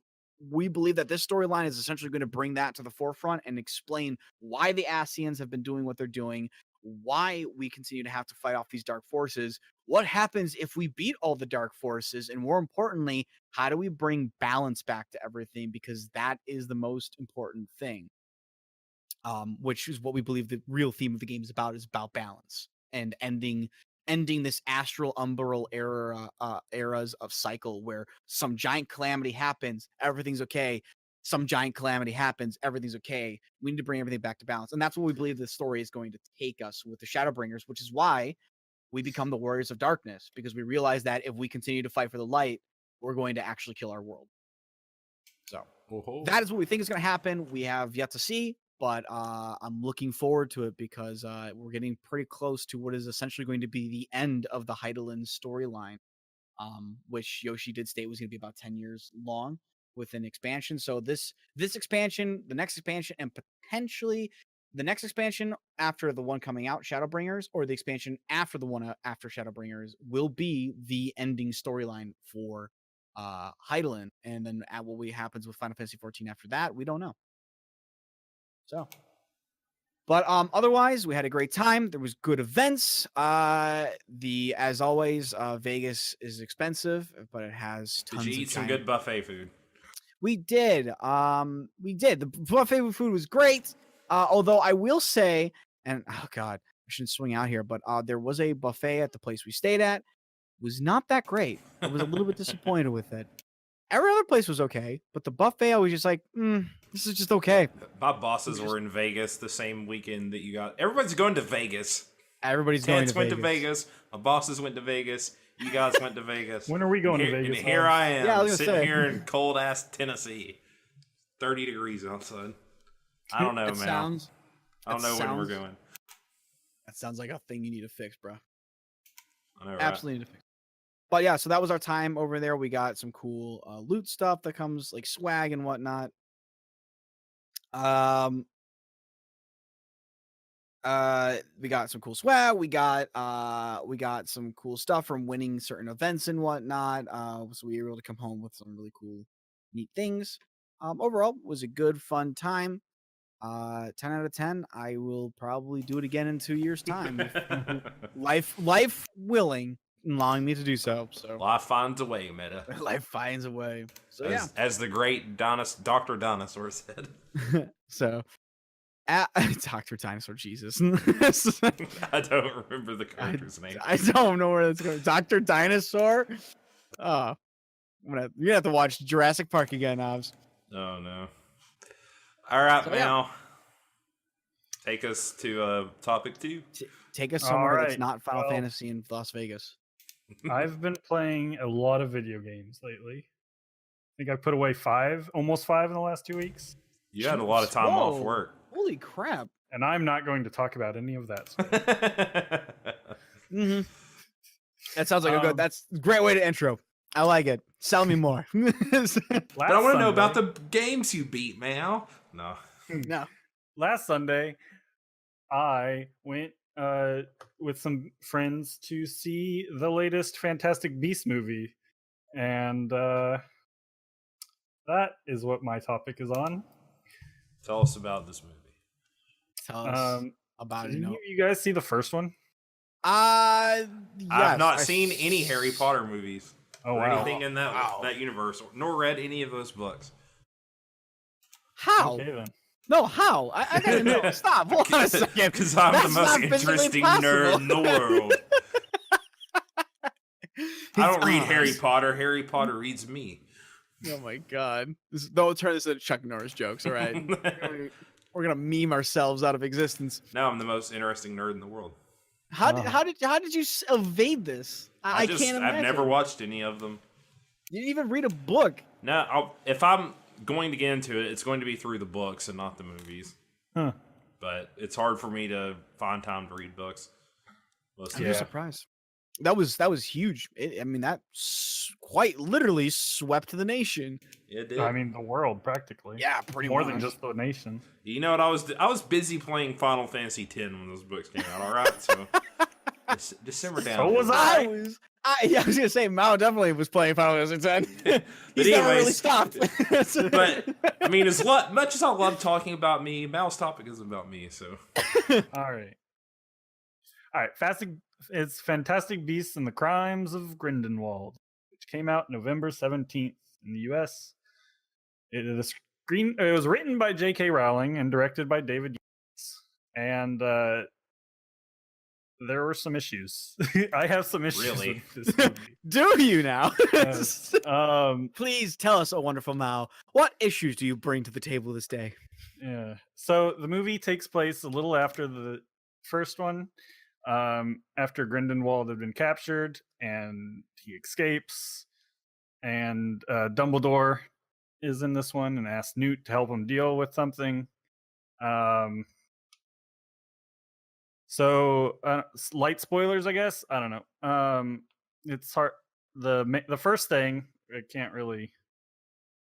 we believe that this storyline is essentially going to bring that to the forefront and explain why the Asians have been doing what they're doing, why we continue to have to fight off these dark forces. What happens if we beat all the dark forces? And more importantly, how do we bring balance back to everything? Because that is the most important thing. Which is what we believe the real theme of the game is about balance and ending this astral umbral eras of cycle where some giant calamity happens, everything's okay. Some giant calamity happens, everything's okay. We need to bring everything back to balance. And that's what we believe the story is going to take us with the Shadowbringers, which is why we become the Warriors of Darkness, because we realize that if we continue to fight for the light, we're going to actually kill our world. So that is what we think is going to happen. We have yet to see, but I'm looking forward to it because we're getting pretty close to what is essentially going to be the end of the Heidelin storyline, which Yoshi did state was going to be about 10 years long with an expansion. So this expansion, the next expansion, and potentially the next expansion after the one coming out, Shadowbringers, or the expansion after the one after Shadowbringers, will be the ending storyline for Heidelin. And then at what happens with Final Fantasy 14 after that, we don't know. So, but otherwise, we had a great time. There was good events. As always, Vegas is expensive, but it has tons. Did you eat some good buffet food? We did. The buffet food was great. Although I will say, and oh god, I shouldn't swing out here, but there was a buffet at the place we stayed at. It was not that great. I was a little bit disappointed with it. Every other place was okay, but the buffet, I was just like, this is just okay. My bosses were in Vegas the same weekend that you got. Everybody's going to Vegas. Everybody's going to Vegas. went to Vegas. My bosses went to Vegas. You guys went to Vegas. When are we going to And Vegas? here I am, sitting here in cold-ass Tennessee. 30 degrees outside. I don't know, man. I don't know when we're going. That sounds like a thing you need to fix, bro. I know, right? Absolutely need to fix. But yeah, so that was our time over there. We got some cool loot stuff that comes, like swag and whatnot. We got some cool swag. We got some cool stuff from winning certain events and whatnot. So we were able to come home with some really cool, neat things. Overall, it was a good, fun time. 10 out of 10. I will probably do it again in 2 years' time. Life willing, allowing me to do so. So life finds a way, Meta. Life finds a way. So as the great Dr. Dinosaur said. So Dr. Dinosaur, Jesus. I don't remember the character's name. I don't know where that's going. Dr. Dinosaur? Oh. You're gonna have to watch Jurassic Park again, Obs. Oh no. All right, now take us to topic 2. Take us somewhere that's not Final Fantasy in Las Vegas. I've been playing a lot of video games lately. I think I put away almost 5 in the last 2 weeks. You had a lot of time off work. Holy crap. And I'm not going to talk about any of that stuff. That sounds like that's a great way to intro. I like it. Sell me more. But I want to know about the games you beat, Mao. No. Last Sunday, I went with some friends to see the latest Fantastic Beasts movie. And that is what my topic is on. Tell us about this movie. Tell us about it. You guys see the first one? Yes, I've not seen any Harry Potter movies. Oh, or anything in that universe, nor read any of those books. How? Okay, then. No, how? I gotta know. Stop. Hold on a second. Because I'm the most interesting nerd in the world. I don't read Harry Potter. Harry Potter reads me. Oh my god. Don't turn this into Chuck Norris jokes, all right? We're gonna meme ourselves out of existence. Now I'm the most interesting nerd in the world. How did you evade this? I can't imagine. I've never watched any of them. You didn't even read a book. No, if I'm going to get into it, it's going to be through the books and not the movies. Huh. But it's hard for me to find time to read books. I'm surprised. That was huge. That quite literally swept the nation. It did. I mean, the world practically. Yeah, pretty more much. than just the nation. You know what? I was busy playing Final Fantasy X when those books came out. All right, so just simmer down. So was I. I was gonna say Mao definitely was playing Final Fantasy X. He's never really stopped. But I mean, much as I love talking about me, Mao's topic is about me. So all right. All right, it's Fantastic Beasts and the Crimes of Grindelwald, which came out November 17th in the U.S. It was written by J.K. Rowling and directed by David Yates, and there were some issues. I have some issues Really? with this movie. Do you now? Yes. Please tell us, oh wonderful Mao, what issues do you bring to the table this day? Yeah. So the movie takes place a little after the first one, after Grindelwald had been captured and he escapes, and Dumbledore is in this one and asks Newt to help him deal with something. So light spoilers, I guess. I don't know. It's hard. The first thing I can't really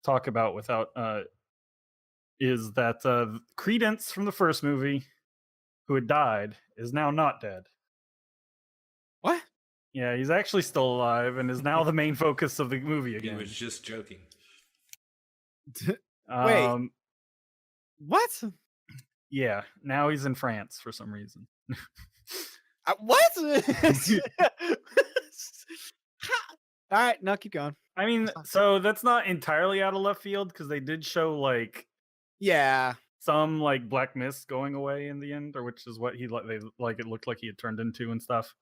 talk about without is that Creedence from the first movie, who had died, is now not dead. What? Yeah, he's actually still alive and is now the main focus of the movie He again. was just joking. Wait. What? Yeah, now he's in France for some reason. What? All right, no, keep going. I mean, so that's not entirely out of left field because they did show like Yeah. some like black mist going away in the end, or which is what it looked like he had turned into and stuff.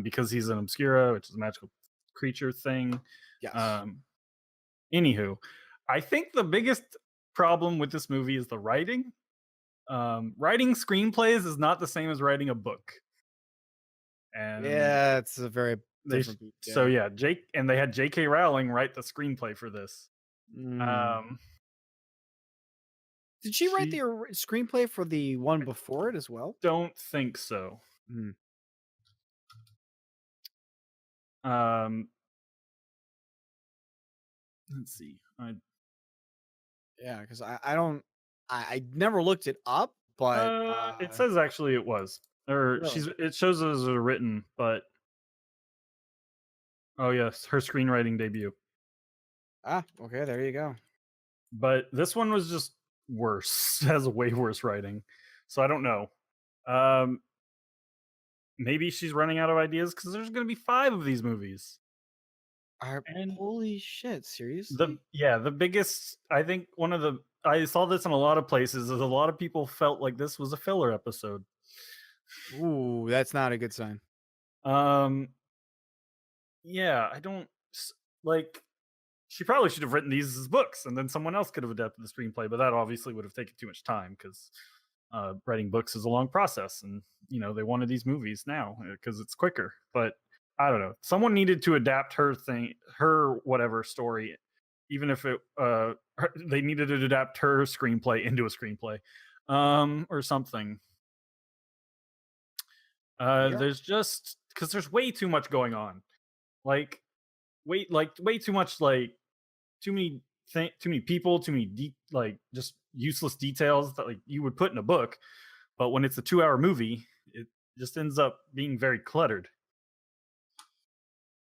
Because he's an obscura, which is a magical creature thing. Yes. Anywho, I think the biggest problem with this movie is the writing. Writing screenplays is not the same as writing a book. And yeah, it's a very different beat, yeah. So yeah, they had J.K. Rowling write the screenplay for this. Did she write the screenplay for the one before it as well? Don't think so. Let's see. Yeah, because I never looked it up, but it says actually it was, or Really? it shows it as written, but oh yes, her screenwriting debut. Okay, there you go. But this one was just worse, has way worse writing, so I don't know. Maybe she's running out of ideas because there's going to be 5 of these movies. Holy shit! Seriously? The biggest, I think I saw this in a lot of places, is a lot of people felt like this was a filler episode. Ooh, that's not a good sign. Yeah, I don't like. She probably should have written these as books, and then someone else could have adapted the screenplay. But that obviously would have taken too much time because writing books is a long process, and they wanted these movies now because it's quicker. But I don't know. Someone needed to adapt her whatever story, even if they needed to adapt her screenplay into a screenplay, or something. There's just because there's way too much going on, way too much, too many people, too many just useless details that you would put in a book, but when it's a 2-hour movie, it just ends up being very cluttered.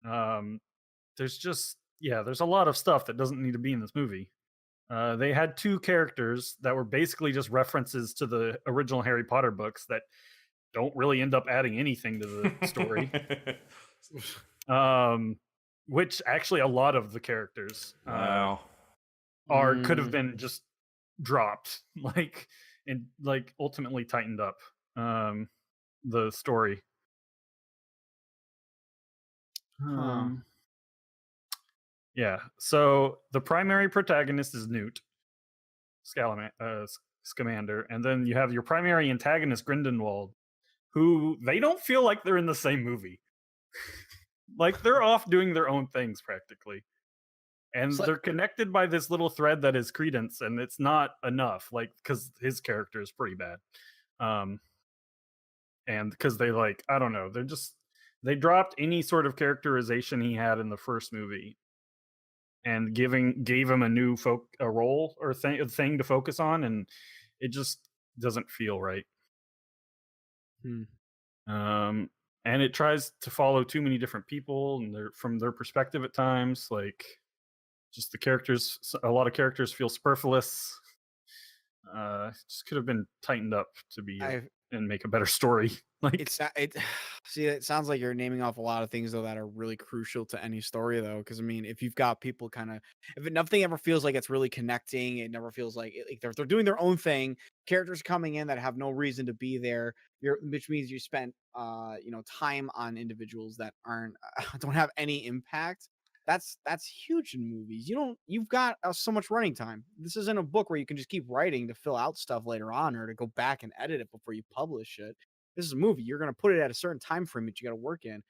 There's a lot of stuff that doesn't need to be in this movie. They had 2 characters that were basically just references to the original Harry Potter books that don't really end up adding anything to the story. Which actually a lot of the characters could have been just dropped, and ultimately tightened up the story. Yeah, so the primary protagonist is Newt Scamander, and then you have your primary antagonist Grindelwald, who they don't feel like they're in the same movie. They're off doing their own things practically, and they're connected by this little thread that is Creedence, and it's not enough, because his character is pretty bad, and because they I don't know, they dropped any sort of characterization he had in the first movie and gave him a new role or thing to focus on, and it just doesn't feel right. And it tries to follow too many different people and from their perspective at times. Just the characters, a lot of characters feel superfluous. Just could have been tightened up to be. and make a better story. Like it see, it sounds like you're naming off a lot of things though that are really crucial to any story though. Because I mean, if you've got people kind of, if nothing ever feels like it's really connecting, it never feels like, like they're doing their own thing. Characters coming in that have no reason to be there. Which means you spent time on individuals that aren't don't have any impact. That's huge in movies. You've got so much running time. This isn't a book where you can just keep writing to fill out stuff later on or to go back and edit it before you publish it. This is a movie. You're going to put it at a certain time frame that you got to work in.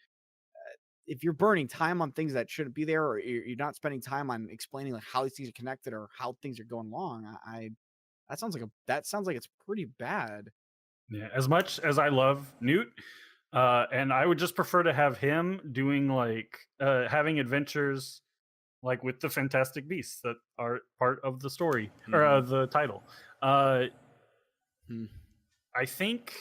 If you're burning time on things that shouldn't be there, or you're not spending time on explaining like how these things are connected or how things are going along, that sounds like it's pretty bad. yeah, as much as I love Newt, and I would just prefer to have him doing like having adventures like with the Fantastic Beasts that are part of the story or the title. I think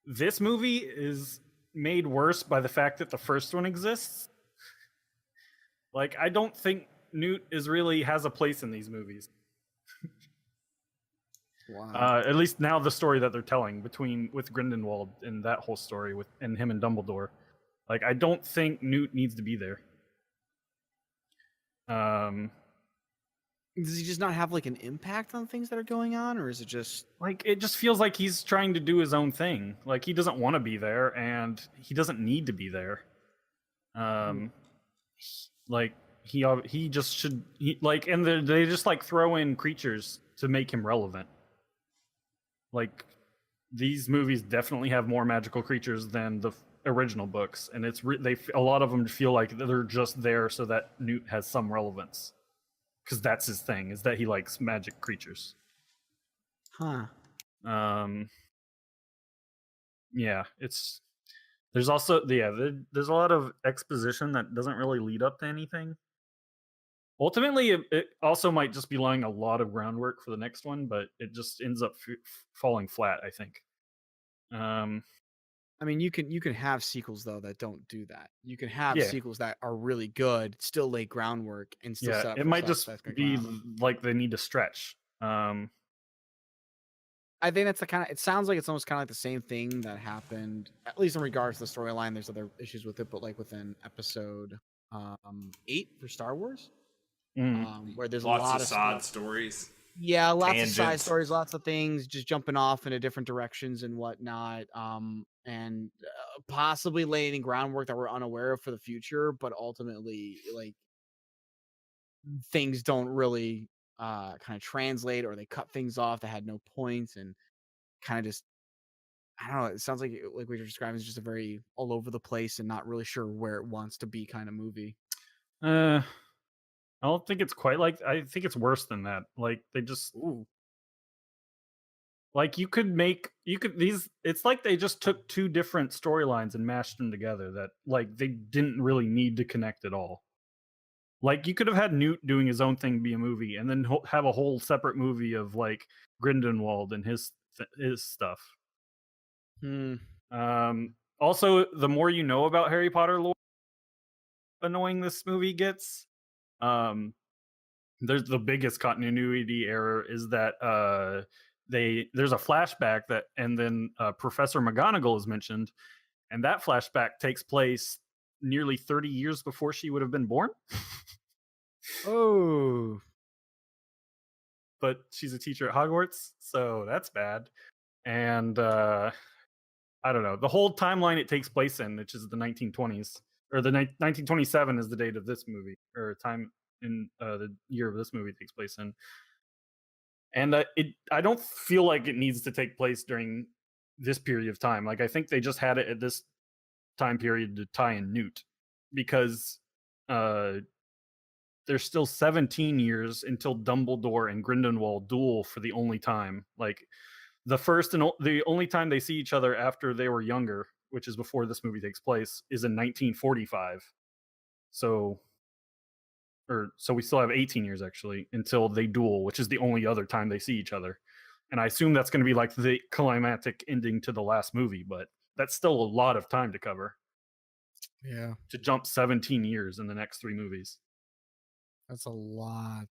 this movie is made worse by the fact that the first one exists. Like, I don't think Newt has a place in these movies. Wow. At least now the story that they're telling with Grindelwald and that whole story and him and Dumbledore. Like, I don't think Newt needs to be there. Does he just not have like an impact on things that are going on, or is it just like it just feels like he's trying to do his own thing? Like he doesn't want to be there, and he doesn't need to be there. Like he just should and they just like throw in creatures to make him relevant. Like these movies definitely have more magical creatures than the original books, and a lot of them feel like they're just there so that Newt has some relevance. Because that's his thing, is that he likes magic creatures. Huh. Yeah, there's also there's a lot of exposition that doesn't really lead up to anything. Ultimately, it also might just be laying a lot of groundwork for the next one, but it just ends up falling flat, I think. I mean, you can have sequels though that don't do that. You can have sequels that are really good, still lay groundwork, and still set up. It might just be like they need to stretch. I think that's the kind of. It sounds like it's almost kind of like the same thing that happened, at least in regards to the storyline. There's other issues with it, but like within episode 8 for Star Wars, where there's lots a lot of side stories. Yeah, lots of side stories, lots of things just jumping off into different directions and whatnot. And possibly laying groundwork that we're unaware of for the future, but ultimately, like things don't really kind of translate, or they cut things off that had no points, and kind of just I don't know. It sounds like what you're describing is just a very all over the place and not really sure where it wants to be kind of movie. I don't think it's quite like. I think it's worse than that. Like they just. Ooh. Like it's like they just took two different storylines and mashed them together that like they didn't really need to connect at all. Like you could have had Newt doing his own thing be a movie, and then have a whole separate movie of like Grindelwald and his stuff. Also, the more you know about Harry Potter lore, annoying this movie gets. There's the biggest continuity error is that there's a flashback and then Professor McGonagall is mentioned, and that flashback takes place nearly 30 years before she would have been born. Oh. But she's a teacher at Hogwarts, so that's bad. And I don't know. The whole timeline it takes place in, which is the 1920s, or the 1927 is the date of this movie, or time in the year of this movie takes place in. And I don't feel like it needs to take place during this period of time. Like I think they just had it at this time period to tie in Newt, because there's still 17 years until Dumbledore and Grindelwald duel for the only time. Like the first and the only time they see each other after they were younger, which is before this movie takes place, is in 1945. So we still have 18 years actually until they duel, which is the only other time they see each other. And I assume that's going to be like the climactic ending to the last movie, but that's still a lot of time to cover. Yeah. To jump 17 years in the next 3 movies. That's a lot.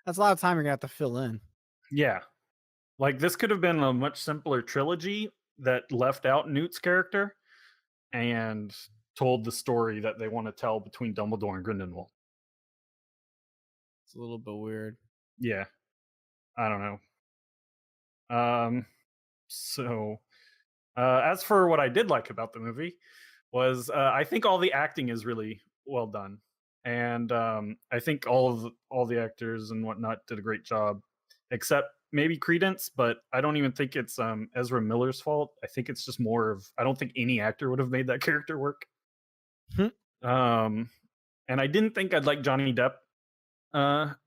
That's a lot of time you're going to have to fill in. Yeah. Like this could have been a much simpler trilogy that left out Newt's character and told the story that they want to tell between Dumbledore and Grindelwald. It's a little bit weird. Yeah, I don't know. So as for what I did like about the movie was I think all the acting is really well done, and I think all the actors and whatnot did a great job, except maybe Creedence. But I don't even think it's Ezra Miller's fault. I think it's just more of I don't think any actor would have made that character work. Um, and I didn't think I'd like Johnny Depp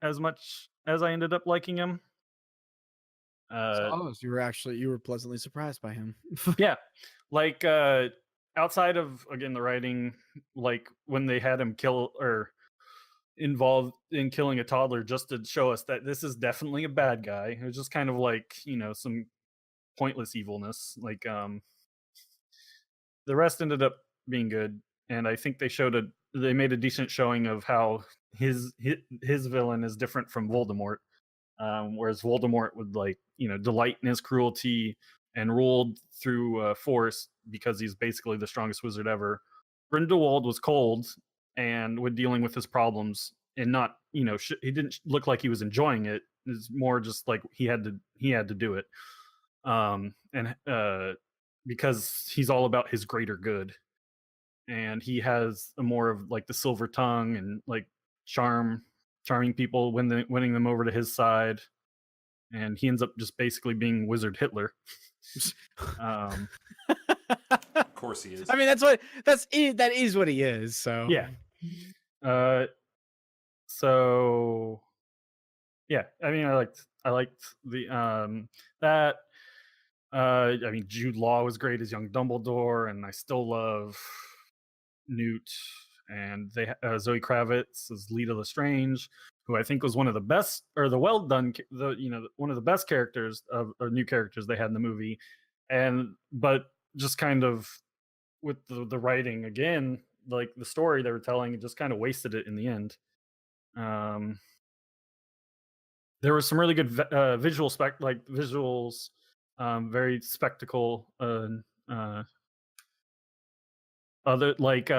as much as I ended up liking him. So you were pleasantly surprised by him. Yeah, like outside of again the writing, like when they had him kill or involved in killing a toddler just to show us that this is definitely a bad guy. It was just kind of like some pointless evilness. Like the rest ended up being good, and I think they made a decent showing of how his villain is different from Voldemort. Whereas Voldemort would delight in his cruelty and ruled through force because he's basically the strongest wizard ever. Grindelwald was cold and when dealing with his problems and not he didn't look like he was enjoying it. It's more just like he had to do it, and because he's all about his greater good, and he has a more of like the silver tongue and like charming people, winning them over to his side, and he ends up just basically being Wizard Hitler. Of course he is. I mean, that is what he is. So yeah. So yeah, I mean, I liked the that. I mean, Jude Law was great as young Dumbledore, and I still love Newt, and they Zoe Kravitz as Lita Lestrange, who I think was one of the best, or the well done, one of the best characters or new characters they had in the movie, but just kind of with the writing again, like the story they were telling, it just kind of wasted it in the end. There was some really good visuals, very spectacle. Other like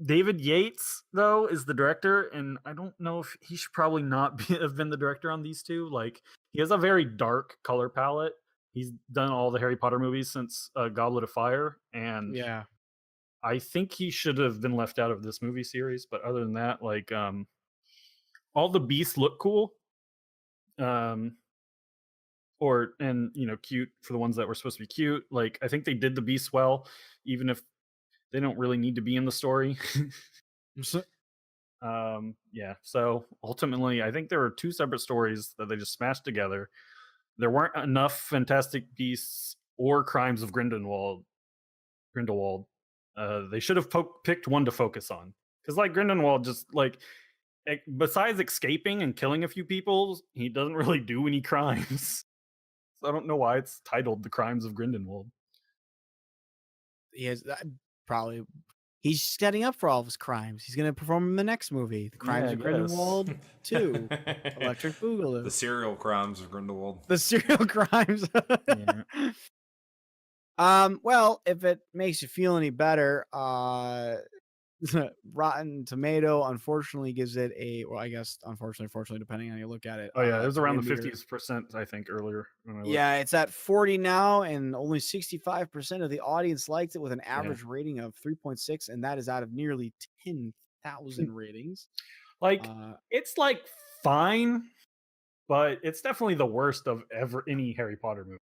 David Yates though is the director, and I don't know if he should probably not have been the director on these two. Like he has a very dark color palette. He's done all the Harry Potter movies since Goblet of Fire, and yeah. I think he should have been left out of this movie series. But other than that, like all the beasts look cool, and cute for the ones that were supposed to be cute. Like I think they did the beasts well, even if they don't really need to be in the story. Yeah. So ultimately, I think there were two separate stories that they just smashed together. There weren't enough Fantastic Beasts or Crimes of Grindelwald. They should have picked one to focus on, because like Grindelwald, just like besides escaping and killing a few people, he doesn't really do any crimes. So I don't know why it's titled The Crimes of Grindelwald. He has probably. He's setting up for all of his crimes. He's going to perform in the next movie, The Crimes of Grindelwald 2, Electric Boogaloo. The serial crimes of Grindelwald. The serial crimes. Well, if it makes you feel any better, Rotten Tomato unfortunately gives it I guess unfortunately, depending on how you look at it. Oh yeah, it was around the 50% I think earlier. Yeah, it's at 40 now, and only 65% of the audience liked it, with an average rating of 3.6, and that is out of nearly 10,000 ratings. Like it's like fine, but it's definitely the worst of any Harry Potter movie.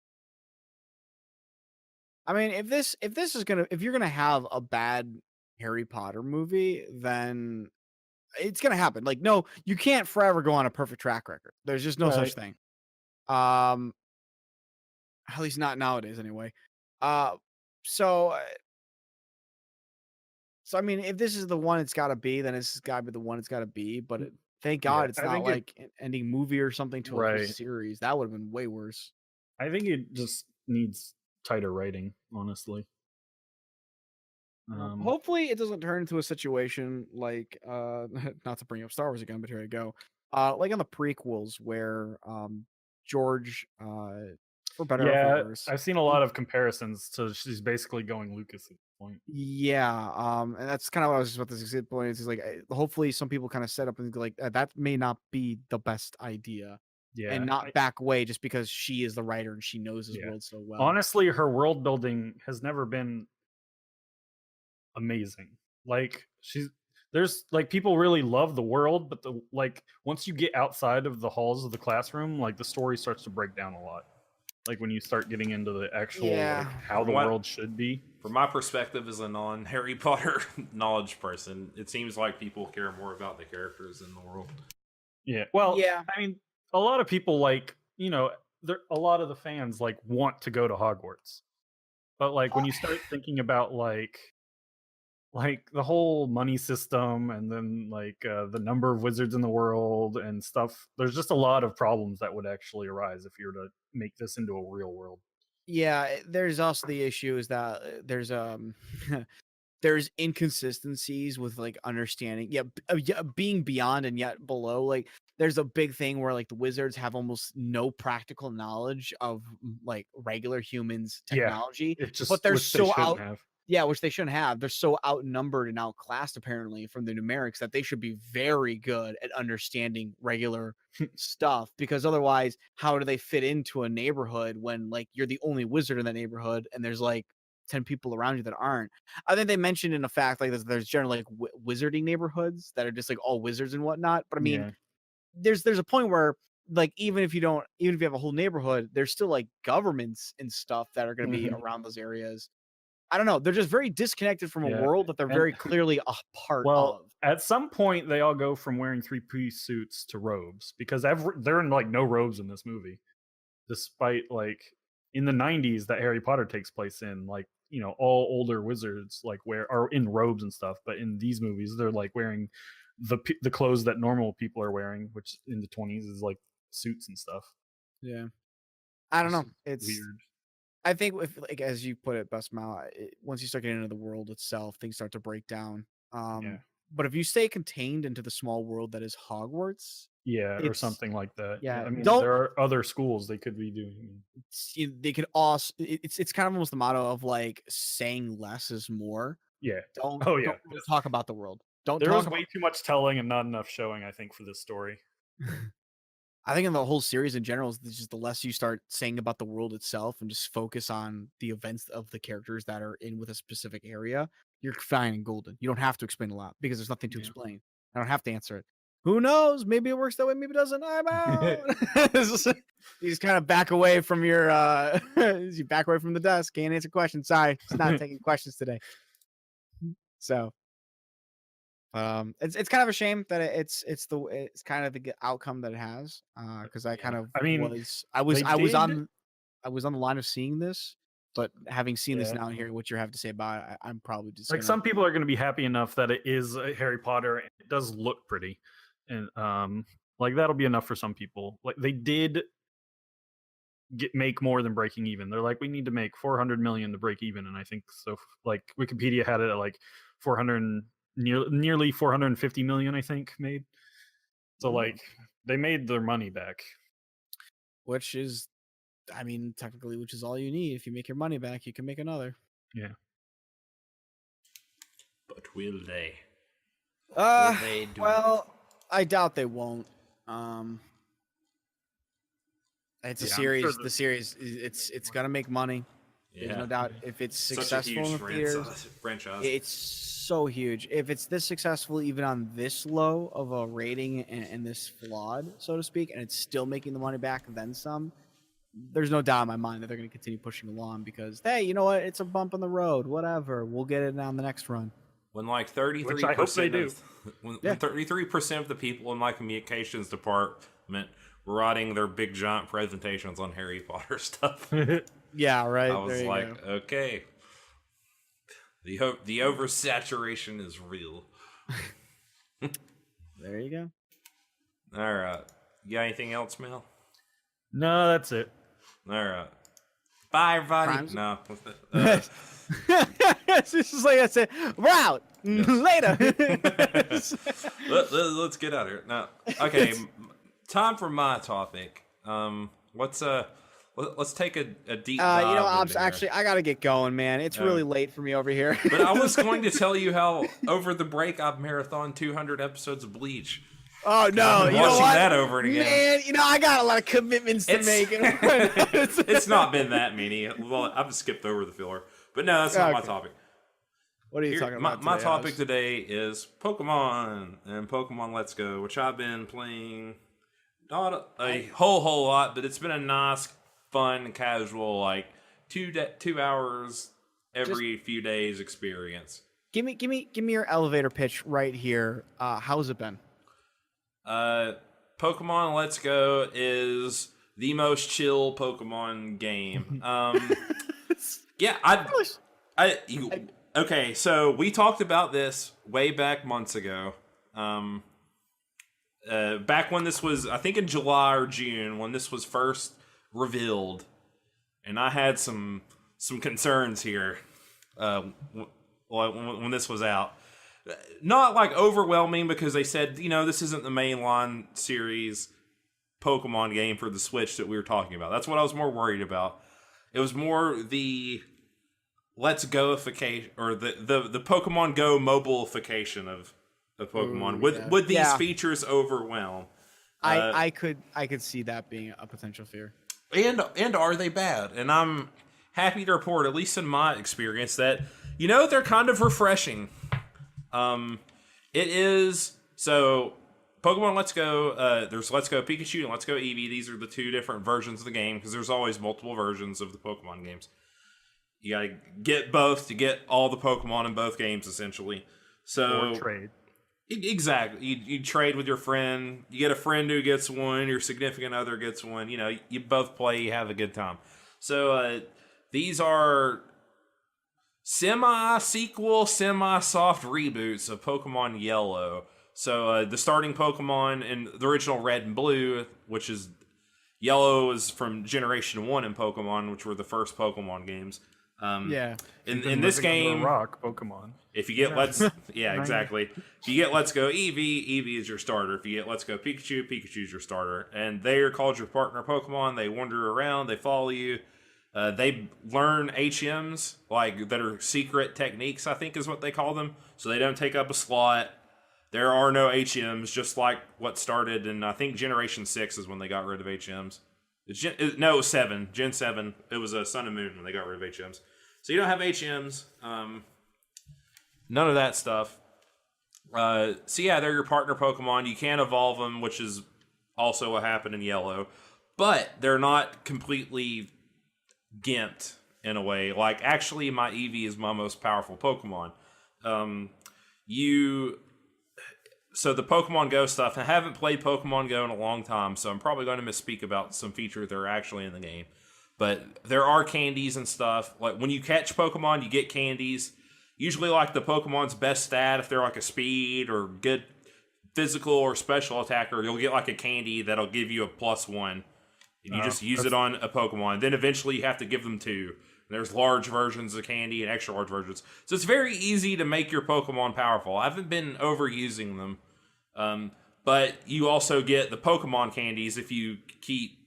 I mean, if you're gonna have a bad Harry Potter movie, then it's gonna happen. Like, no, you can't forever go on a perfect track record. There's just no such thing. At least not nowadays, anyway. So I mean, if this is the one it's got to be, then it's got to be the one it's got to be. But thank God it's not like an ending movie or something to a series. That would have been way worse. I think it just needs tighter writing, honestly. Hopefully it doesn't turn into a situation like not to bring up Star Wars again, but here I go. Like on the prequels where George, for better or Yeah, for worse. I've seen a lot of comparisons. So she's basically going Lucas at this point. Yeah, and that's kind of what I was just about to say. Point is like, hopefully, some people kind of set up and go like that may not be the best idea, and Yeah, not back away just because she is the writer and she knows this yeah. world so well. Honestly, her world building has never been amazing. Like there's like people really love the world, but the like once you get outside of the halls of the classroom, like the story starts to break down a lot. Like when you start getting into the actual Yeah. like how the world should be. From my perspective as a non-Harry Potter knowledge person, it seems like people care more about the characters than the world. Yeah. Well, Yeah. I mean, a lot of people like, a lot of the fans like want to go to Hogwarts. But like when you start thinking about like the whole money system and then like the number of wizards in the world and stuff, there's just a lot of problems that would actually arise if you were to make this into a real world. Yeah, there's also the issue is that there's there's inconsistencies with like understanding, yeah, being beyond and yet below. Like there's a big thing where like the wizards have almost no practical knowledge of like regular humans technology, It just but they're which they so shouldn't out. have. Yeah, which they shouldn't have. They're so outnumbered and outclassed apparently from the numerics that they should be very good at understanding regular stuff, because otherwise how do they fit into a neighborhood when like you're the only wizard in that neighborhood and there's like 10 people around you that aren't. I think they mentioned in a fact like there's generally like wizarding neighborhoods that are just like all wizards and whatnot, but I mean Yeah. there's a point where like even if you have a whole neighborhood, there's still like governments and stuff that are going to be Mhm. around those areas. I don't know. They're just very disconnected from a Yeah. world that they're And- very clearly a part Well, of. at some point they all go from wearing three-piece suits to robes because they're in like no robes in this movie, despite like in the 90s that Harry Potter takes place in, like all older wizards like are in robes and stuff, but in these movies they're like wearing the clothes that normal people are wearing, which in the 20s is like suits and stuff. Yeah. I don't know. It's It's weird. I think if like as you put it, best Mal, once you start getting into the world itself, things start to break down. Yeah. But if you stay contained into the small world that is Hogwarts, Yeah, or it's something like that. yeah, I mean, don't there are other schools they could be doing. they could also it's kind of almost the motto of like saying less is more. Yeah. Don't Oh yeah. don't really talk about the world. Don't There talk was about way too much telling and not enough showing, I think, for this story. I think in the whole series in general, is just the less you start saying about the world itself and just focus on the events of the characters that are in with a specific area, you're fine and golden. You don't have to explain a lot because there's nothing to Yeah. explain. I don't have to answer it. Who knows? Maybe it works that way. Maybe it doesn't. I'm out. You just kind of back away from your you back away from the desk. Can't answer questions. Sorry, it's not taking questions today. So it's kind of a shame that it's kind of the outcome that it has, because I kind of I mean, I was did- on the line of seeing this, but having seen this Yeah. now and hearing what you have to say about it, I'm probably just like gonna, some people are going to be happy enough that it is a Harry Potter and it does look pretty, and like that'll be enough for some people. Like they did make more than breaking even. They're like, we need to make 400 million to break even, and I think so. Like Wikipedia had it at like 400, nearly 450 million, I think, made. So like they made their money back. which is, I mean, technically, which is all you need. If you make your money back, you can make another. Yeah. But will they? Will they do Well, I doubt they won't. It's a Yeah, I'm series. sure The series, it's gonna make money. There's no doubt. If it's Such a successful in huge the theaters, franchise. it's so huge. If it's this successful, even on this low of a rating and this flawed, so to speak, and it's still making the money back, then some, there's no doubt in my mind that they're going to continue pushing along because, hey, you know what? It's a bump in the road. Whatever. We'll get it on the next run. When like 33%, Which I hope they do. When Yeah. 33% of the people in my communications department were writing their big giant presentations on Harry Potter stuff, Yeah, right. I was like, okay, the oversaturation is real. there you go. All right, you got anything else, Mel? No, that's it. All right, bye, everybody. Crimes? No, It's just like I said, we're out. Later. let's get out of here now. Okay, time for my topic. We're let's take a deep You dive. know, Obs, into here. actually, I gotta get going, man. It's really late for me over here. But I was going to tell you how over the break I've marathoned 200 episodes of Bleach. Oh no! I'm You know watching what? that over and again. Man, you know I got a lot of commitments to make. It's not been that many. Well, I've skipped over the filler, but no, that's not my topic. What are you talking about? My today, topic Oz? today is Pokemon and Pokemon Let's Go, which I've been playing not a whole lot, but it's been a nice, fun, casual, like 2 hours every few days experience. Give me your elevator pitch right here. How's it been? Pokemon Let's Go is the most chill Pokemon game. Okay, so we talked about this way back months ago. Back when this was, I think in July or June, when this was first revealed, and I had some concerns here when this was out. Not like overwhelming because they said, you know, this isn't the mainline series Pokemon game for the Switch that we were talking about. That's what I was more worried about. It was more the Let's Go-ification, or the Pokemon Go mobile-ification of Pokemon. Would these features overwhelm? I could see that being a potential fear. And are they bad? And I'm happy to report, at least in my experience, that, you know, they're kind of refreshing. It is, so Pokemon Let's Go, there's Let's Go Pikachu and Let's Go Eevee. These are the two different versions of the game, because there's always multiple versions of the Pokemon games. You gotta get both to get all the Pokemon in both games, essentially. So, or trade. Exactly. You trade with your friend, you get a friend who gets one, your significant other gets one, you know, you both play, you have a good time. So, these are semi-sequel, semi-soft reboots of Pokemon Yellow. So the starting Pokemon in the original Red and Blue, which is Yellow, is from Generation 1 in Pokemon, which were the first Pokemon games. In this game, rock Pokemon. if you get exactly. If you get Let's Go Eevee, Eevee is your starter. If you get Let's Go Pikachu, Pikachu's your starter. And they are called your partner Pokemon. They wander around, they follow you. They learn HMs, like, that are secret techniques, I think is what they call them. So they don't take up a slot. There are no HMs, just like what started in, I think, Generation 6 is when they got rid of HMs. It was 7. Gen 7. It was a Sun and Moon when they got rid of HMs. So you don't have HMs. None of that stuff. So yeah, they're your partner Pokemon. You can evolve them, which is also what happened in Yellow. But they're not completely gimped in a way. Like, actually, my Eevee is my most powerful Pokemon. So the Pokemon Go stuff, I haven't played Pokemon Go in a long time, so I'm probably going to misspeak about some features that are actually in the game. But there are candies and stuff. Like, when you catch Pokemon, you get candies. Usually, like, the Pokemon's best stat, if they're like a speed or good physical or special attacker, you'll get like a candy that'll give you a +1. And you just use it on a Pokemon. Then eventually you have to give them 2. There's large versions of candy and extra large versions. So it's very easy to make your Pokemon powerful. I haven't been overusing them. But you also get the Pokemon candies if you keep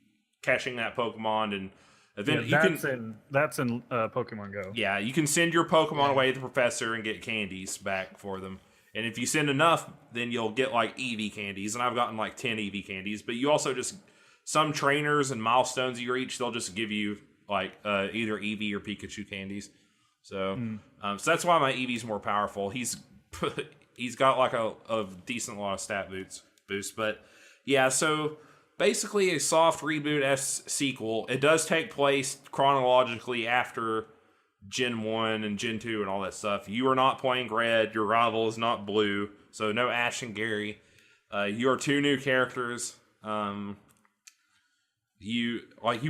catching that Pokemon. And eventually that's in Pokemon Go. Yeah, you can send your Pokemon away to the professor and get candies back for them. And if you send enough, then you'll get like Eevee candies. And I've gotten like 10 Eevee candies. But you also just... Some trainers and milestones you reach, they'll just give you like either Eevee or Pikachu candies. So, so that's why my Eevee's more powerful. He's got like a decent lot of stat boost. But yeah, so basically a soft reboot sequel. It does take place chronologically after Gen 1 and Gen 2 and all that stuff. You are not playing Red. Your rival is not Blue. So no Ash and Gary. You are 2 new characters. You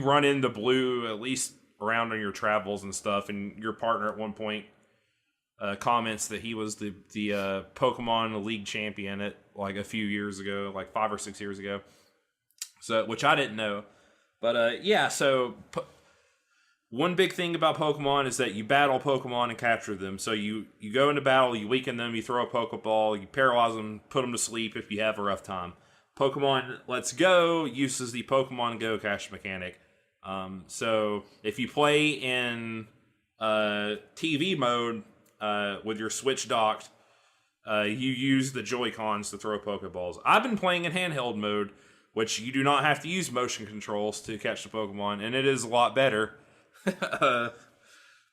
run into Blue at least around on your travels and stuff, and your partner at one point comments that he was the Pokemon League champion at like a few years ago, like 5 or 6 years ago. So, which I didn't know, but yeah. So one big thing about Pokemon is that you battle Pokemon and capture them. So you go into battle, you weaken them, you throw a Pokeball, you paralyze them, put them to sleep if you have a rough time. Pokemon Let's Go uses the Pokemon Go cash mechanic. So if you play in TV mode with your Switch docked, you use the Joy-Cons to throw Pokeballs. I've been playing in handheld mode, which you do not have to use motion controls to catch the Pokemon, and it is a lot better.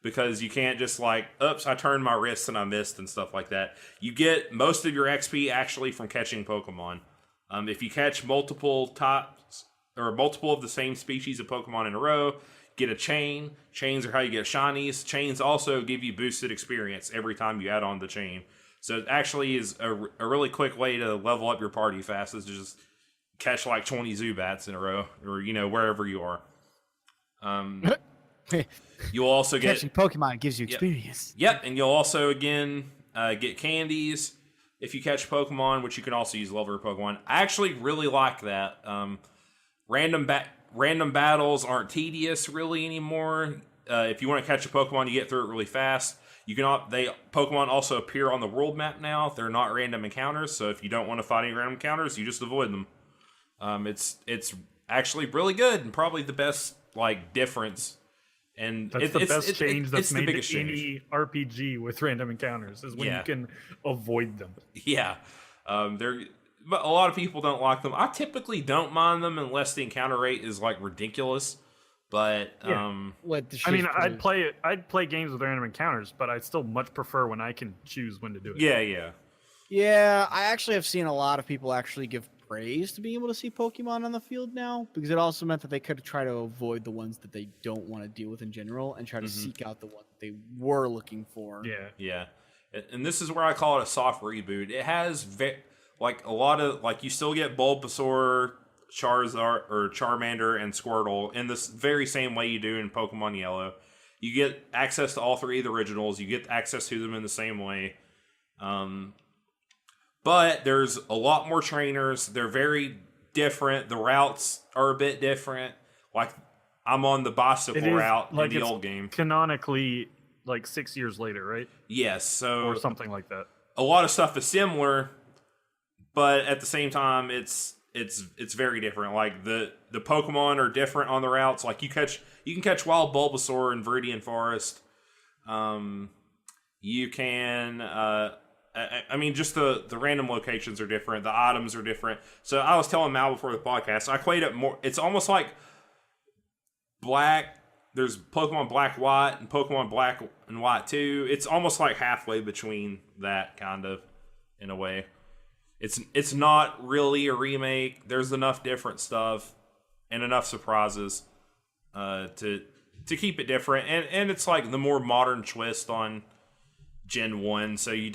Because you can't just like, oops, I turned my wrist and I missed and stuff like that. You get most of your XP actually from catching Pokemon. If you catch multiple types or multiple of the same species of Pokemon in a row, get a chain. Chains are how you get shinies. Chains also give you boosted experience every time you add on the chain. So it actually is a really quick way to level up your party fast, is to just catch like 20 Zubats in a row, or wherever you are. You'll also get catching Pokemon gives you experience. Yep, and you'll also again get candies if you catch Pokemon, which you can also use to level your Pokemon. I actually really like that. Random battles aren't tedious really anymore. If you want to catch a Pokemon, you get through it really fast. Pokemon also appear on the world map now. They're not random encounters, so if you don't want to fight any random encounters, you just avoid them. It's actually really good and probably the best difference. And that's the best change that's made any change. RPG with random encounters is when you can avoid them. Yeah, but a lot of people don't like them. I typically don't mind them unless the encounter rate is ridiculous. But I'd play games with random encounters, but I still much prefer when I can choose when to do it. Yeah, I actually have seen a lot of people actually give praise to being able to see Pokemon on the field now, because it also meant that they could try to avoid the ones that they don't want to deal with in general and try to seek out the ones that they were looking for. Yeah. And this is where I call it a soft reboot. It has a lot of you still get Bulbasaur, Charizard or Charmander, and Squirtle in this very same way you do in Pokemon Yellow. You get access to all three of the originals. You get access to them in the same way. But there's a lot more trainers. They're very different. The routes are a bit different. I'm on the bicycle route in the old game. Canonically, 6 years later, right? Yes, or something like that. A lot of stuff is similar, but at the same time, it's very different. The Pokemon are different on the routes. You can catch wild Bulbasaur in Viridian Forest. You can. Just the random locations are different. The items are different. So I was telling Mal before the podcast, I equate it more. It's almost like Black. There's Pokemon Black White and Pokemon Black and White 2. It's almost like halfway between that, kind of, in a way. It's not really a remake. There's enough different stuff and enough surprises to keep it different. And it's the more modern twist on Gen 1, so you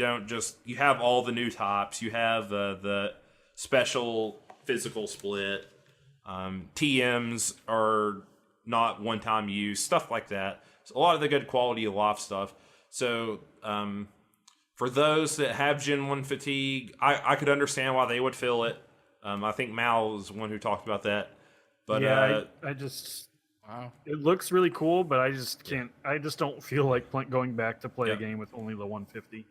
have all the new types. You have the special physical split. TMs are not one-time use, stuff like that. So a lot of the good quality of life stuff. So for those that have Gen 1 fatigue, I could understand why they would feel it. I think Mal is the one who talked about that. But I just... Wow. It looks really cool, but I just can't. I just don't feel like going back to play a game with only the 150.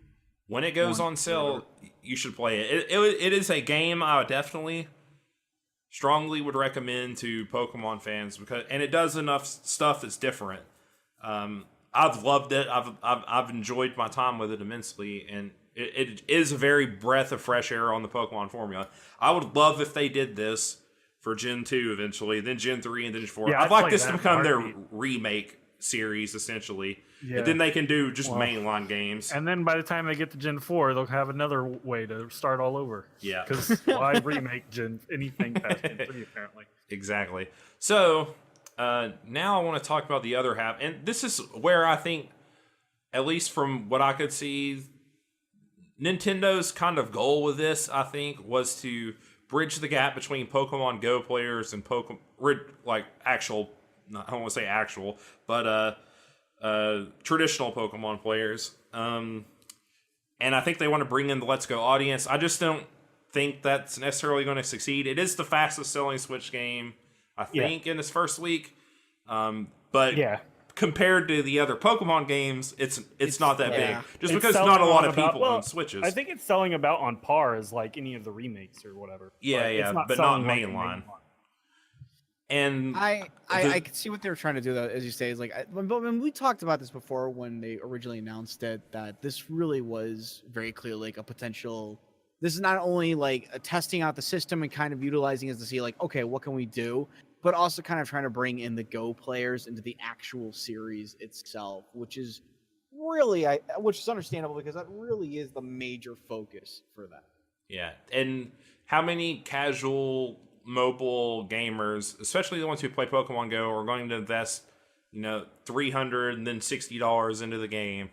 When it goes on sale, you should play it. It is a game I would definitely strongly would recommend to Pokemon fans, and it does enough stuff that's different. I've loved it. I've enjoyed my time with it immensely, and it is a very breath of fresh air on the Pokemon formula. I would love if they did this for Gen 2 eventually, then Gen 3, and then Gen 4. Yeah, I'd like this to become their remake series, essentially. Yeah. And then they can do just mainline games. And then by the time they get to Gen 4, they'll have another way to start all over. Yeah. Because why remake anything past Gen 3, apparently? Exactly. So, now I want to talk about the other half. And this is where I think, at least from what I could see, Nintendo's kind of goal with this, I think, was to bridge the gap between Pokemon Go players and actual, I don't want to say actual, but traditional Pokemon players. And I think they want to bring in the Let's Go audience. I just don't think that's necessarily going to succeed. It is the fastest selling Switch game, I think, in its first week. But compared to the other Pokemon games, it's not that big. Just It's because selling not a lot of about- people well, own Switches. I think it's selling about on par as like any of the remakes or whatever. It's but not selling like a mainline. And I can see what they were trying to do, though, as you say. Is like, when we talked about this before when they originally announced it, that this really was very clear, like a potential. This is not only like testing out the system and kind of utilizing it to see, like, okay, what can we do, but also kind of trying to bring in the Go players into the actual series itself, which is really, which is understandable because that really is the major focus for that. Yeah, and how many casual mobile gamers, especially the ones who play Pokemon Go, are going to invest, $300 and then $60 into the game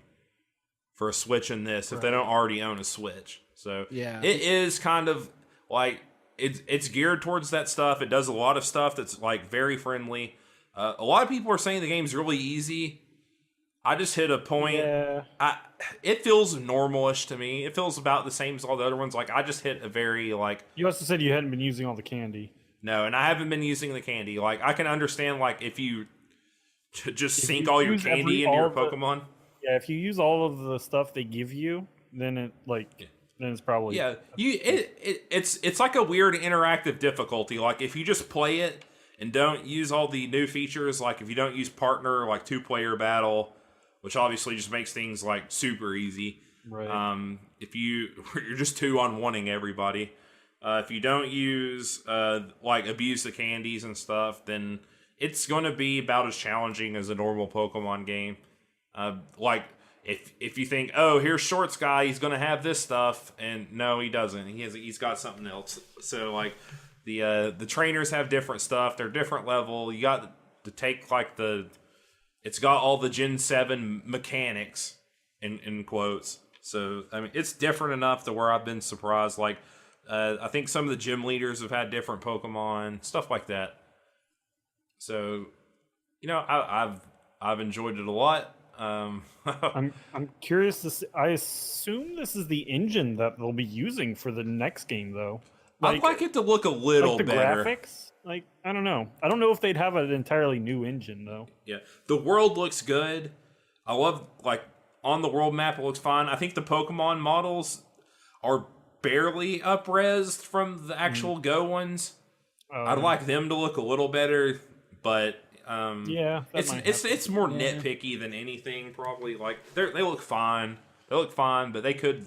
for a Switch in this if they don't already own a Switch? So yeah, it is kind of like it's geared towards that stuff. It does a lot of stuff that's like very friendly. A lot of people are saying the game's really easy. I just hit a point. Yeah. It feels normalish to me. It feels about the same as all the other ones. Like I just hit a very like. You also said you hadn't been using all the candy. No, and I haven't been using the candy. Like I can understand like if you just sink all your candy into your Pokemon. If you use all of the stuff they give you, then then it's probably it's like a weird interactive difficulty. Like if you just play it and don't use all the new features, like if you don't use partner, like 2-player battle, which obviously just makes things like super easy. Right. If you're just 2-on-1ing everybody. If you don't use like abuse the candies and stuff, then it's going to be about as challenging as a normal Pokemon game. Like if you think, oh, here's Shorts guy, he's going to have this stuff, and no, he doesn't. He's got something else. So like the trainers have different stuff. They're different level. You got to take like it's got all the Gen 7 mechanics in quotes. So I mean, it's different enough to where I've been surprised. Like I think some of the gym leaders have had different Pokemon, stuff like that. So I've enjoyed it a lot. I'm curious to see. I assume this is the engine that they'll be using for the next game, though. I'd like it to look a little the better. Graphics, I don't know. I don't know if they'd have an entirely new engine though. Yeah, the world looks good. I love on the world map. It looks fine. I think the Pokemon models are barely up-resed from the actual Go ones. I'd like them to look a little better, but. It's more nitpicky than anything. Probably they look fine. They look fine, but they could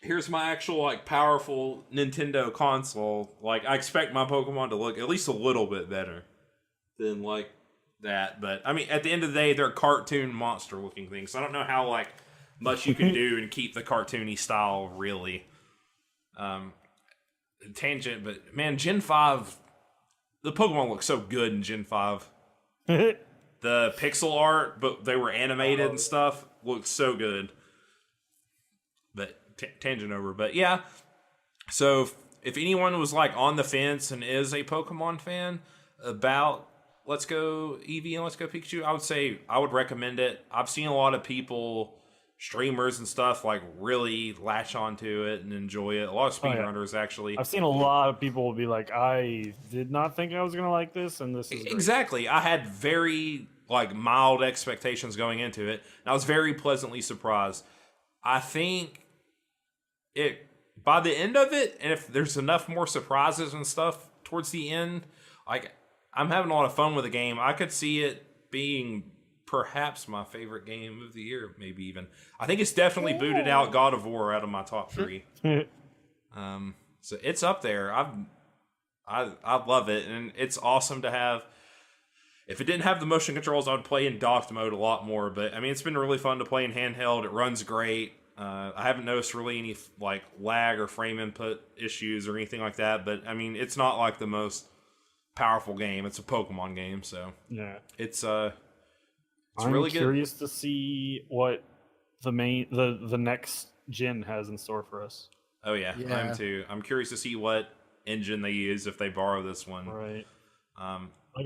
Here's my actual powerful Nintendo console. I expect my Pokemon to look at least a little bit better than that. But I mean, at the end of the day, they're cartoon monster looking things. So I don't know how much you can do and keep the cartoony style really. Tangent, but man, Gen 5. The Pokemon look so good in Gen 5. The pixel art, but they were animated and stuff, looked so good. But tangent over. But yeah, so if anyone was on the fence and is a Pokemon fan about Let's Go Eevee and Let's Go Pikachu, I would say I would recommend it. I've seen a lot of people, streamers and stuff, really latch onto it and enjoy it. A lot of speedrunners, actually. I've seen a lot of people be like, I did not think I was going to like this, and this is great. Exactly. I had very, mild expectations going into it, and I was very pleasantly surprised. I think by the end of it, and if there's enough more surprises and stuff towards the end, I'm having a lot of fun with the game. I could see it being perhaps my favorite game of the year, maybe even. I think it's definitely booted out God of War out of my top 3. So it's up there. I love it, and it's awesome to have. If it didn't have the motion controls, I would play in docked mode a lot more. But I mean, it's been really fun to play in handheld. It runs great. I haven't noticed really any lag or frame input issues or anything like that. But I mean, it's not the most powerful game. It's a Pokemon game, so yeah, it's I'm really curious to see what the next gen has in store for us. Oh yeah, I'm too. I'm curious to see what engine they use if they borrow this one. Right.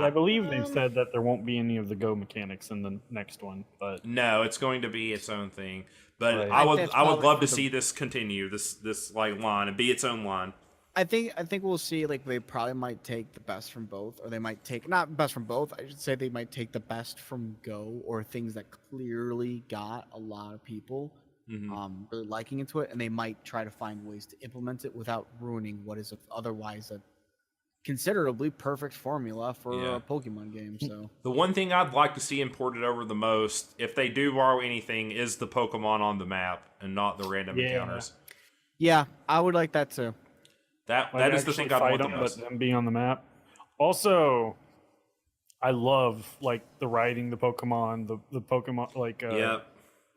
I believe they've said that there won't be any of the Go mechanics in the next one, but no, it's going to be its own thing. But right. I would love to see this continue this line and be its own line. I think we'll see. Like they probably might take the best from both, or they might take not best from both. I should say they might take the best from Go, or things that clearly got a lot of people really liking into it, and they might try to find ways to implement it without ruining what is otherwise a considerably perfect formula for a Pokemon game. So the one thing I'd like to see imported over the most, if they do borrow anything, is the Pokemon on the map and not the random encounters. Yeah, I would like that too. That is the thing I'd want the most. But them being on the map. Also, I love like the riding the Pokemon, the Pokemon like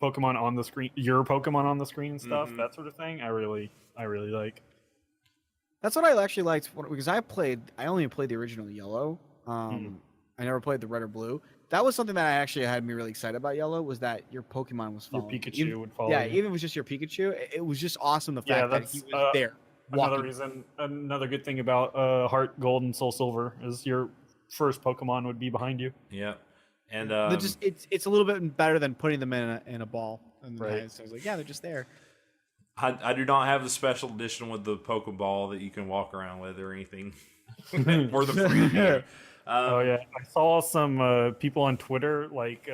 Pokemon on the screen, your Pokemon on the screen and stuff, that sort of thing. I really like. That's what I actually liked because I only played the original Yellow. I never played the Red or Blue. That was something that I actually had me really excited about Yellow, was that your Pokemon was following your Pikachu you. would follow. Yeah, you. even if it was just your Pikachu, it was just awesome the fact that he was there. Another good thing about Heart Gold and Soul Silver is your first Pokemon would be behind you. Yeah, and it's a little bit better than putting them in a ball. Right. So I was like, yeah, they're just there. I do not have the special edition with the Pokeball that you can walk around with or anything for the free game. Oh yeah, I saw some people on Twitter like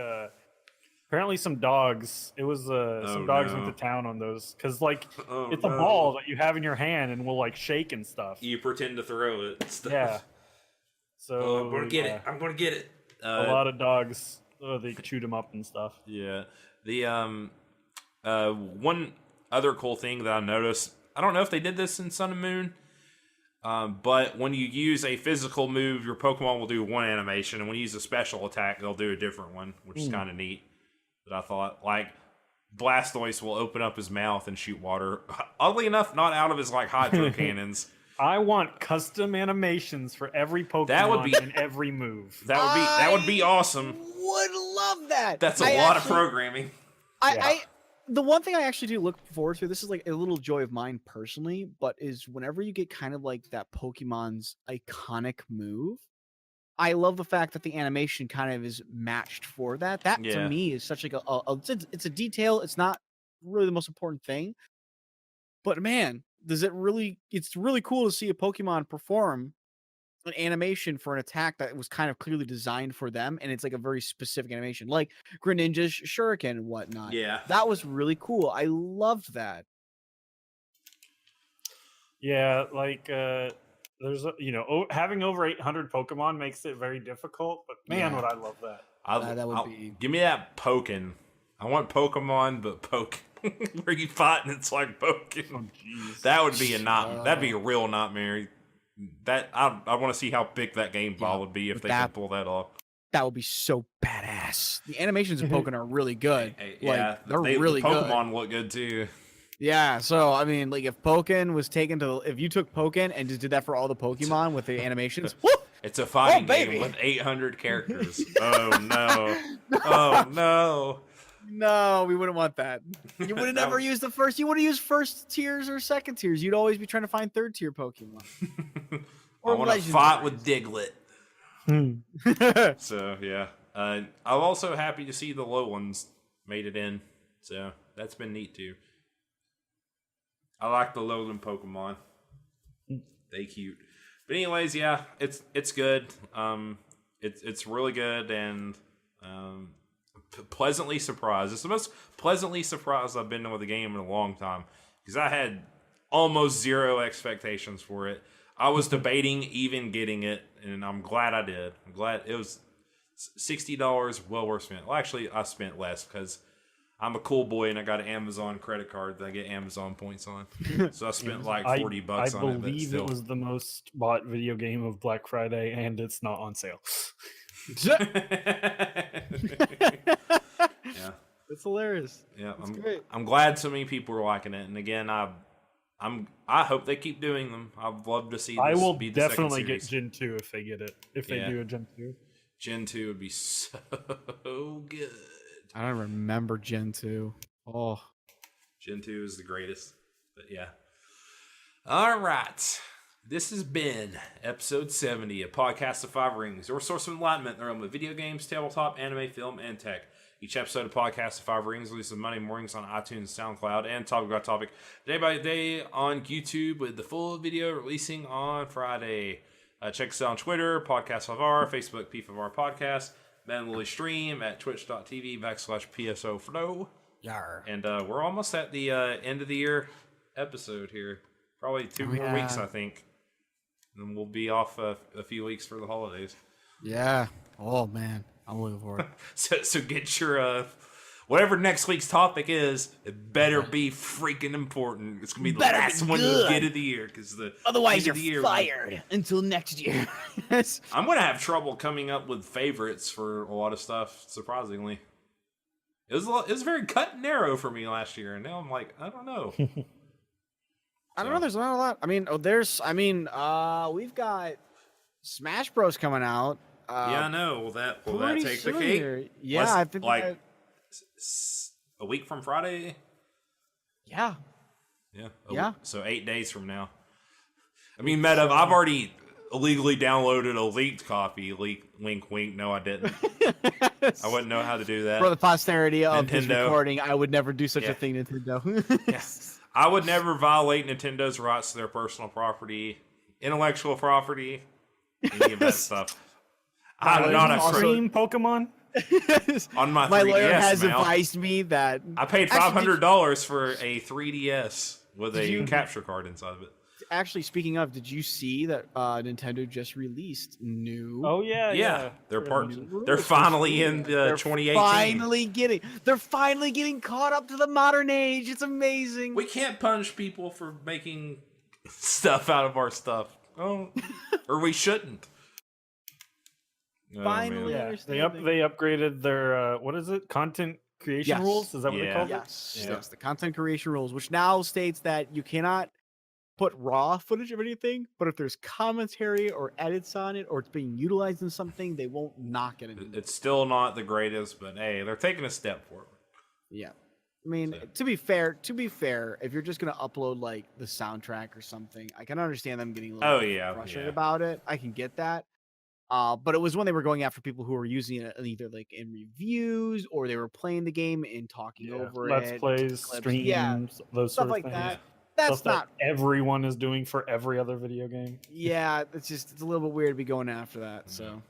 apparently some dogs. It was some dogs went to town on those because like it's a ball that you have in your hand and will like shake and stuff. You pretend to throw it. And stuff. Yeah. So I'm gonna get it. I'm gonna get it. A lot of dogs. They chewed them up and stuff. Yeah. The one other cool thing that I noticed, I don't know if they did this in Sun and Moon, but when you use a physical move, your Pokemon will do one animation, and when you use a special attack, they'll do a different one, which is kind of neat. That I thought, like, Blastoise will open up his mouth and shoot water. Oddly enough, not out of his like hydro cannons. I want custom animations for every Pokemon and every move. That would be awesome. Would love that. That's a lot of programming. The one thing I actually do look forward to, this is like a little joy of mine personally, but is whenever you get kind of like that Pokemon's iconic move, I love the fact that the animation kind of is matched for that. That to me is such like it's a detail. It's not really the most important thing, but man, it's really cool to see a Pokemon perform an animation for an attack that was kind of clearly designed for them, and it's like a very specific animation, like Greninja's Shuriken and whatnot. Yeah, that was really cool. I loved that. Yeah, like there's having over 800 Pokemon makes it very difficult, but man, would I love that. That would be. Give me that Pokken. I want Pokemon, but Poke where you fight and it's like Pokken. Oh, that would be that'd be a real nightmare. That I want to see how big that game ball would be if they can pull that off. That would be so badass. The animations of Pokemon are really good. They're really good. Pokemon look good too. Yeah, so I mean, like if Pokken was taken to, if you took Pokken and just did that for all the Pokemon with the animations, whoop! It's a fighting game with 800 characters. Oh no! Oh no! No, we wouldn't want that. You would have never used the first. You would have used first tiers or second tiers. You'd always be trying to find third tier Pokemon. I want to fight with Diglett. So yeah, I'm also happy to see the low ones made it in. So that's been neat too. I like the lowland Pokemon. They cute. But anyways, yeah, it's good. It's really good and pleasantly surprised. It's the most pleasantly surprised I've been with a game in a long time because I had almost zero expectations for it. I was debating even getting it, and I'm glad I did. I'm glad it was $60 well worth spent. Well, actually, I spent less because I'm a cool boy and I got an Amazon credit card that I get Amazon points on. So I spent like $40 on it. I believe it was the most bought video game of Black Friday, and it's not on sale. Yeah, it's hilarious. Yeah, it's great. I'm glad so many people are liking it, and again, I hope they keep doing them. I'd love to see. This I will be the definitely get Gen 2 if they get it. If they do a Gen 2, Gen 2 would be so good. I don't remember Gen 2. Oh, Gen 2 is the greatest. But yeah. All right. This has been episode 70, a podcast of 5 rings, your source of enlightenment in the realm of video games, tabletop, anime, film, and tech. Each episode of Podcast of Five Rings releases Monday mornings on iTunes, SoundCloud, and Topic by Topic day by day on YouTube, with the full video releasing on Friday. Check us out on Twitter, Podcast5R, Facebook, P5R Podcast, Ben Lily Stream at twitch.tv/PSOFlow. Yar. And we're almost at the end of the year episode here. Probably 2 more weeks, I think. And we'll be off a few weeks for the holidays. Yeah. Oh, man. I'm looking forward. So get your whatever next week's topic is. It better be freaking important. It's gonna be the last one you get of the year, because Otherwise you're fired until next year. I'm gonna have trouble coming up with favorites for a lot of stuff. Surprisingly, it was very cut and narrow for me last year, and now I'm like, I don't know. I don't know. There's not a lot. I mean, we've got Smash Bros coming out. Yeah, I know. Will that take the cake? Here. Yeah, I think like a week from Friday. Yeah. Yeah. So 8 days from now. I mean, Meta, I've already illegally downloaded a leaked copy. Wink, wink. No, I didn't. I wouldn't know how to do that. For the posterity of this Nintendo. Recording, I would never do such a thing, Nintendo. Yes. I would never violate Nintendo's rights to their personal property, intellectual property, any of that stuff. I'm not a Green Pokemon. On my 3DS, my lawyer has advised me that I paid $500 for a 3DS with a capture card inside of it. Actually, speaking of, did you see that Nintendo just released new? Oh yeah. They're finally in the 2018. They're finally getting caught up to the modern age. It's amazing. We can't punish people for making stuff out of our stuff. Oh, or we shouldn't. Finally, they upgraded their what is it? Content creation rules? Is that what they call it? Yes, the content creation rules, which now states that you cannot put raw footage of anything, but if there's commentary or edits on it, or it's being utilized in something, they won't knock it. It's still not the greatest, but hey, they're taking a step forward. Yeah, I mean, to be fair, if you're just gonna upload like the soundtrack or something, I can understand them getting a little frustrated about it. I can get that. But it was when they were going after people who were using it either like in reviews, or they were playing the game and talking over Let's it. plays, streams, those stuff sort of like things. that. That's Stuff not that everyone is doing for every other video game. Yeah, it's a little bit weird to be going after that. So,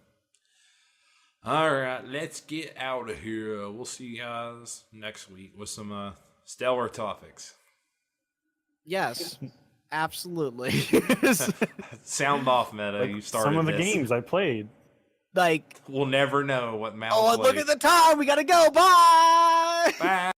all right, let's get out of here. We'll see you guys next week with some stellar topics. Yes, absolutely. Sound off, Meta. You started some of the this. games I played. Like, we'll never know what Mao oh, played. look at the time. We gotta go. Bye. Bye.